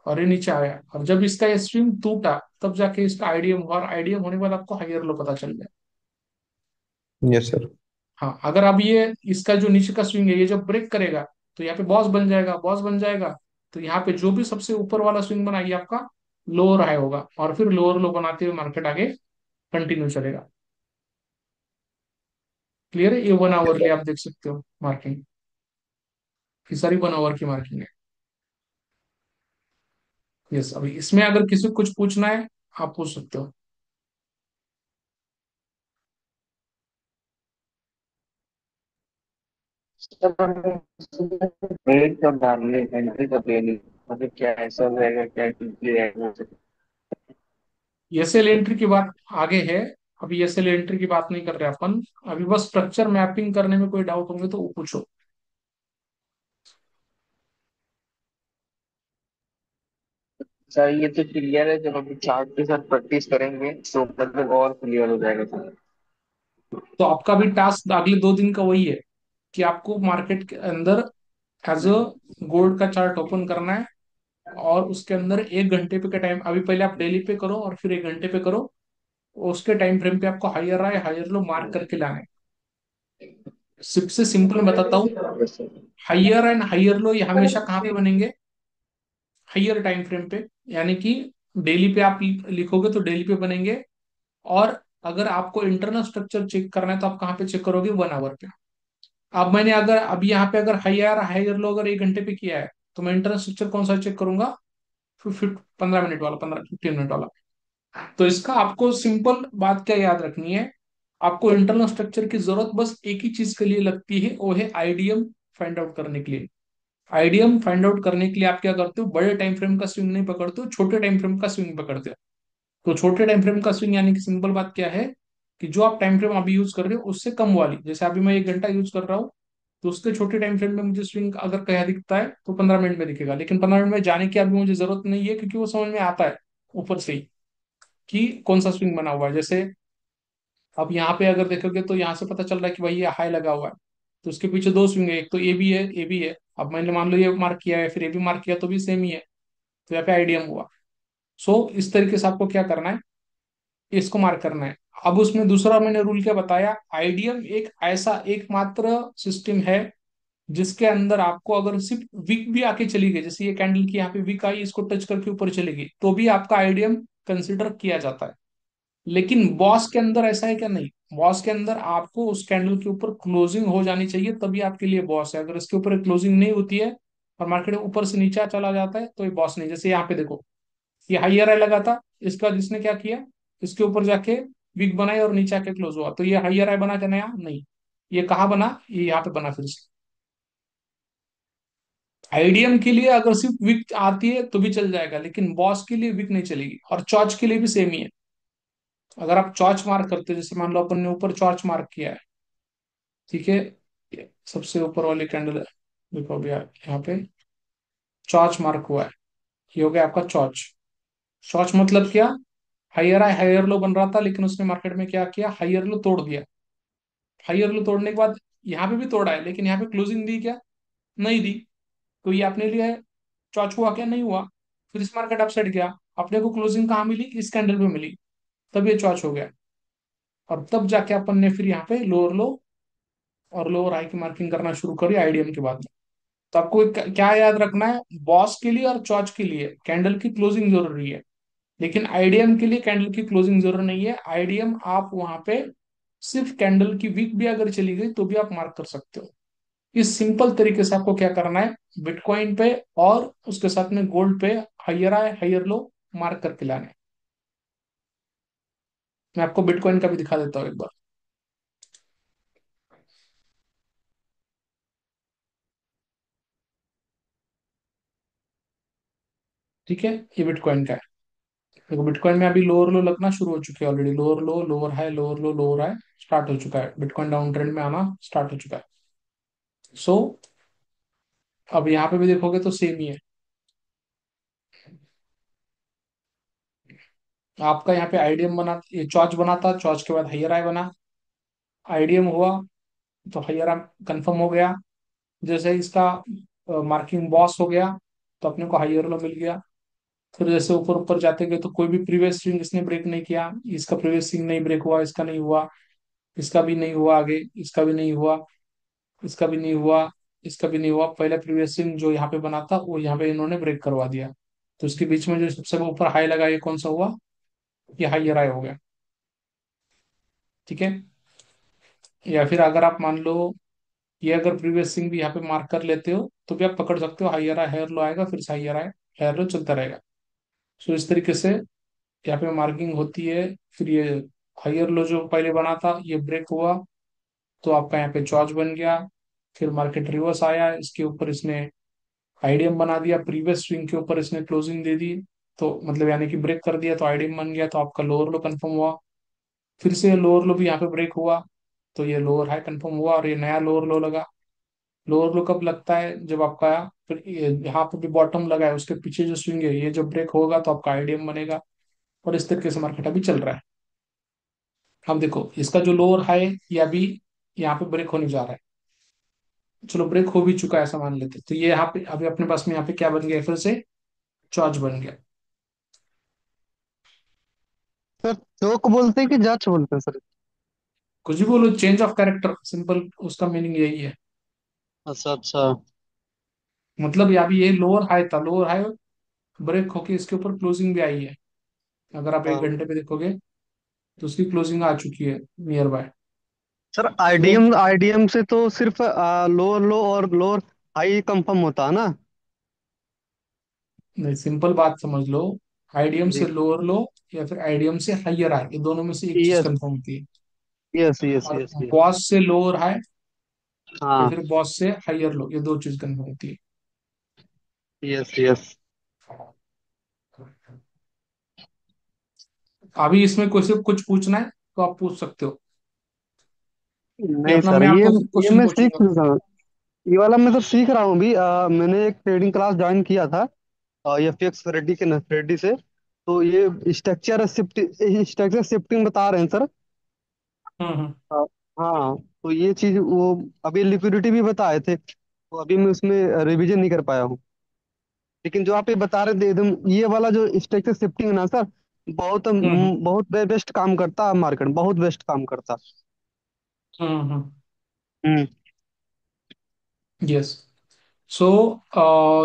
A: और ये नीचे आया, और जब इसका ये स्विंग टूटा तब जाके इसका आईडीएम हुआ, और आईडीएम होने के बाद आपको हायर लो पता चल गया।
B: Yes sir.
A: हाँ, अगर अब ये इसका जो नीचे का स्विंग है ये जब ब्रेक करेगा तो यहाँ पे बॉस बन जाएगा, बॉस बन जाएगा तो यहाँ पे जो भी सबसे ऊपर वाला स्विंग बना ये आपका लोअर हाई होगा, और फिर लोअर लो बनाते हुए मार्केट आगे कंटिन्यू चलेगा। क्लियर है, ये 1 आवरली आप देख सकते हो मार्किंग, ये सारी 1 आवर की मार्किंग है। यस, अभी इसमें अगर किसी को कुछ पूछना है आप पूछ सकते हो।
D: रेट कब डालने एंट्री कब लेनी, मतलब क्या ऐसा रहेगा, क्या quickly रहेगा?
A: एसएल एंट्री की बात आगे है, अभी एसएल एंट्री की बात नहीं कर रहे अपन। अभी बस स्ट्रक्चर मैपिंग करने में कोई डाउट होंगे तो वो पूछो।
D: अच्छा ये तो क्लियर है, जब अभी चार्ट के साथ प्रैक्टिस करेंगे तो मतलब और क्लियर हो जाएगा सर।
A: तो आपका भी टास्क अगले 2 दिन का वही है, कि आपको मार्केट के अंदर एज अ गोल्ड का चार्ट ओपन करना है, और उसके अंदर 1 घंटे पे का टाइम, अभी पहले आप डेली पे करो और फिर 1 घंटे पे करो, उसके टाइम फ्रेम पे आपको हायर आए हायर लो मार्क करके लाना है। सबसे सिंपल मैं बताता हूँ,
D: yes sir.
A: Higher and higher लो ये हमेशा कहाँ पे बनेंगे, हायर टाइम फ्रेम पे, यानी कि डेली पे आप लिखोगे तो डेली पे बनेंगे। और अगर आपको इंटरनल स्ट्रक्चर चेक करना है तो आप कहाँ पे चेक करोगे, 1 आवर पे। अब मैंने अगर अभी यहाँ पे अगर हायर हायर लो अगर 1 घंटे पे किया है तो मैं इंटरनल स्ट्रक्चर कौन सा चेक करूंगा, फिर 15 मिनट वाला, 15-15 मिनट वाला। तो इसका आपको सिंपल बात क्या याद रखनी है, आपको इंटरनल स्ट्रक्चर की जरूरत बस एक ही चीज के लिए लगती है, वो है आईडीएम फाइंड आउट करने के लिए। आईडीएम फाइंड आउट करने के लिए आप क्या करते हो, बड़े टाइम फ्रेम का स्विंग नहीं पकड़ते हो, छोटे टाइम फ्रेम का स्विंग पकड़ते हो। तो छोटे टाइम फ्रेम का स्विंग यानी कि सिंपल बात क्या है, कि जो आप टाइम फ्रेम अभी यूज कर रहे हो उससे कम वाली, जैसे अभी मैं 1 घंटा यूज कर रहा हूँ, तो उसके छोटे टाइम फ्रेम में मुझे स्विंग अगर कहीं दिखता है तो 15 मिनट में दिखेगा, लेकिन 15 मिनट में जाने की अभी मुझे जरूरत नहीं है, क्योंकि वो समझ में आता है ऊपर से ही कि कौन सा स्विंग बना हुआ है। जैसे अब यहाँ पे अगर देखोगे तो यहाँ से पता चल रहा है कि भाई ये हाई लगा हुआ है, तो उसके पीछे 2 स्विंग है, एक तो ए भी है ए भी है। अब मैंने मान लो ये मार्क किया है फिर ए भी मार्क किया तो भी सेम ही है, तो यहाँ पे आईडीएम हुआ। सो इस तरीके से आपको क्या करना है, इसको मार्क करना है। अब उसमें दूसरा मैंने रूल क्या बताया, आईडीएम एक ऐसा एकमात्र सिस्टम है जिसके अंदर आपको अगर सिर्फ विक भी आके चली गई, जैसे ये कैंडल की यहाँ पे विक आई इसको टच करके ऊपर चली गई, तो भी आपका आईडीएम कंसिडर किया जाता है। लेकिन बॉस के अंदर ऐसा है क्या, नहीं। बॉस के अंदर आपको उस कैंडल के ऊपर क्लोजिंग हो जानी चाहिए तभी आपके लिए बॉस है, अगर इसके ऊपर क्लोजिंग नहीं होती है और मार्केट ऊपर से नीचे चला जाता है तो ये बॉस नहीं। जैसे यहाँ पे देखो, ये हाइयर हाई लगा था, इसके बाद इसने क्या किया, इसके ऊपर जाके विक बनाई और नीचे आके क्लोज हुआ, तो ये हाइयर हाई बना क्या, नया नहीं। ये कहाँ बना, ये यहाँ पे बना फिर से। आईडीएम के लिए अगर सिर्फ विक आती है तो भी चल जाएगा, लेकिन बॉस के लिए विक नहीं चलेगी, और चॉच के लिए भी सेम ही है। अगर आप चॉच मार्क करते हो, जैसे मान लो अपन ने ऊपर चॉच मार्क किया है, ठीक है, ये सबसे ऊपर वाली कैंडल है, देखो अभी यहाँ पे चॉच मार्क हुआ है, ये हो गया आपका चॉच। चॉच मतलब क्या, हायर लो बन रहा था, लेकिन उसने मार्केट में क्या किया, हायर लो तोड़ दिया। हायर लो तोड़ने के बाद यहाँ पे भी तोड़ा है, लेकिन यहाँ पे क्लोजिंग दी क्या, नहीं दी। तो ये अपने लिए चौच हुआ क्या, नहीं हुआ। फिर इस मार्केट अपसाइड गया, अपने को क्लोजिंग कहाँ मिली, इस कैंडल पे मिली, तब ये चौच हो गया। और तब जाके अपन ने फिर यहाँ पे लोअर लो और लोअर हाई की मार्किंग करना शुरू करी आईडीएम के बाद में। तो आपको क्या याद रखना है, बॉस के लिए और चौच के लिए कैंडल की क्लोजिंग जरूरी है, लेकिन आईडीएम के लिए कैंडल की क्लोजिंग जरूरी नहीं है। आईडीएम आप वहां पे सिर्फ कैंडल की वीक भी अगर चली गई तो भी आप मार्क कर सकते हो। इस सिंपल तरीके से आपको क्या करना है, बिटकॉइन पे और उसके साथ में गोल्ड पे हायर आए हायर लो मार्क करके लाने हैं। मैं आपको बिटकॉइन का भी दिखा देता हूँ एक बार। ठीक है, ये बिटकॉइन का है। देखो बिटकॉइन में अभी लोअर लो लगना शुरू हो चुके हैं ऑलरेडी, लोअर लो लोअर हाई लोअर लो लोअर हाई स्टार्ट हो चुका है, बिटकॉइन डाउन ट्रेंड में आना स्टार्ट हो चुका है। सो अब यहाँ पे भी देखोगे तो सेम ही है। आपका यहाँ पे आईडीएम बना, ये चॉच बना था, चॉच के बाद हायर आई बना, आईडीएम हुआ तो हायर आई कंफर्म हो गया। जैसे इसका मार्किंग बॉस हो गया तो अपने को हायर लो मिल गया। फिर जैसे ऊपर ऊपर जाते गए तो कोई भी प्रीवियस स्विंग इसने ब्रेक नहीं किया, इसका प्रीवियस स्विंग नहीं ब्रेक हुआ, इसका नहीं हुआ, इसका भी नहीं हुआ आगे, इसका भी नहीं हुआ, इसका भी नहीं हुआ, इसका भी नहीं हुआ। पहले प्रीवियस स्विंग जो यहाँ पे बना था वो यहाँ पे इन्होंने ब्रेक करवा दिया। तो इसके बीच में जो सबसे ऊपर हाई लगा ये कौन सा हुआ, ये हायर हाई हो गया। ठीक है। या फिर अगर आप मान लो ये अगर प्रीवियस स्विंग भी यहाँ पे मार्क कर लेते हो तो भी आप पकड़ सकते हो, हायर हाई हायर लो आएगा, फिर से हायर हाई हायर लो चलता रहेगा। सो इस तरीके से यहाँ पे मार्किंग होती है। फिर ये हायर लो जो पहले बना था ये ब्रेक हुआ तो आपका यहाँ पे चॉच बन गया। फिर मार्केट रिवर्स आया, इसके ऊपर इसने आईडीएम बना दिया, प्रीवियस स्विंग के ऊपर इसने क्लोजिंग दे दी, तो मतलब यानी कि ब्रेक कर दिया तो आईडीएम बन गया, तो आपका लोअर लो कंफर्म हुआ। फिर से लोअर लो भी यहाँ पे ब्रेक हुआ तो ये लोअर हाई कंफर्म हुआ और ये नया लोअर लो लगा। लोअर लो कब लगता है, जब आपका फिर यहाँ पे भी बॉटम लगा है उसके पीछे जो स्विंग है ये जब ब्रेक होगा तो आपका आईडीएम बनेगा। और इस तरीके से मार्केट अभी चल रहा है। अब देखो इसका जो लोअर हाई ये अभी यहाँ पे ब्रेक होने जा रहा है। चलो ब्रेक हो भी चुका है ऐसा मान लेते हैं। तो ये यहाँ पे अभी अपने पास में यहाँ पे क्या बन गया, फिर से चॉच बन गया।
E: सर चौक बोलते हैं कि जांच बोलते हैं सर?
A: कुछ भी बोलो, चेंज ऑफ कैरेक्टर, सिंपल उसका मीनिंग यही है।
E: अच्छा अच्छा।
A: मतलब अभी ये लोअर हाई था, लोअर हाई ब्रेक होके इसके ऊपर क्लोजिंग भी आई है। अगर आप एक
E: हाँ
A: घंटे पे देखोगे तो उसकी क्लोजिंग आ चुकी है नियर बाय।
E: सर,
A: तो
E: आईडीएम आईडीएम से तो सिर्फ लोअर लो और लोअर हाई कंफर्म होता है ना?
A: नहीं, सिंपल बात समझ लो, आईडीएम से
E: जी।
A: लोअर लो या फिर आईडीएम से हायर हाई, ये दोनों में से एक चीज
E: यस
A: कंफर्म होती है।
E: यस यस
A: और
E: यस यस।
A: बॉस से लोअर हाई या
E: हाँ।
A: फिर बॉस से हायर लो, ये दो चीज कंफर्म होती
E: यस यस।
A: है। अभी इसमें कोई से कुछ पूछना है तो आप पूछ सकते हो। ये
E: नहीं
A: अपना
E: सर,
A: मैं
E: ये
A: आपको
E: ये
A: क्वेश्चन
E: मैं सीख
A: पूछूंगा।
E: रहा हूँ। ये वाला मैं तो सीख रहा हूँ अभी। मैंने एक ट्रेडिंग क्लास ज्वाइन किया था FX रेड्डी के रेड्डी से। तो ये स्ट्रक्चर शिफ्टिंग बता रहे हैं सर।
A: हम्म।
E: अ, हाँ, तो ये चीज वो अभी लिक्विडिटी भी बताए थे, तो अभी मैं उसमें रिवीजन नहीं कर पाया हूँ। लेकिन जो आप ये बता रहे थे एकदम ये वाला जो स्ट्रक्चर शिफ्टिंग है ना सर, बहुत
A: हम्म।
E: बहुत बेस्ट काम करता है मार्केट, बहुत बेस्ट काम करता।
A: हम्म।
E: हम्म।
A: यस। सो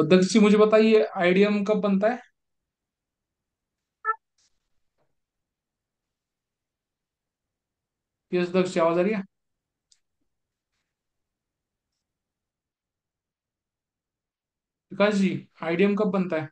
A: दक्ष जी मुझे बताइए आईडीएम कब बनता है। यस दक्ष जी, आवाज आ रही है। विकास जी, आईडीएम कब बनता है।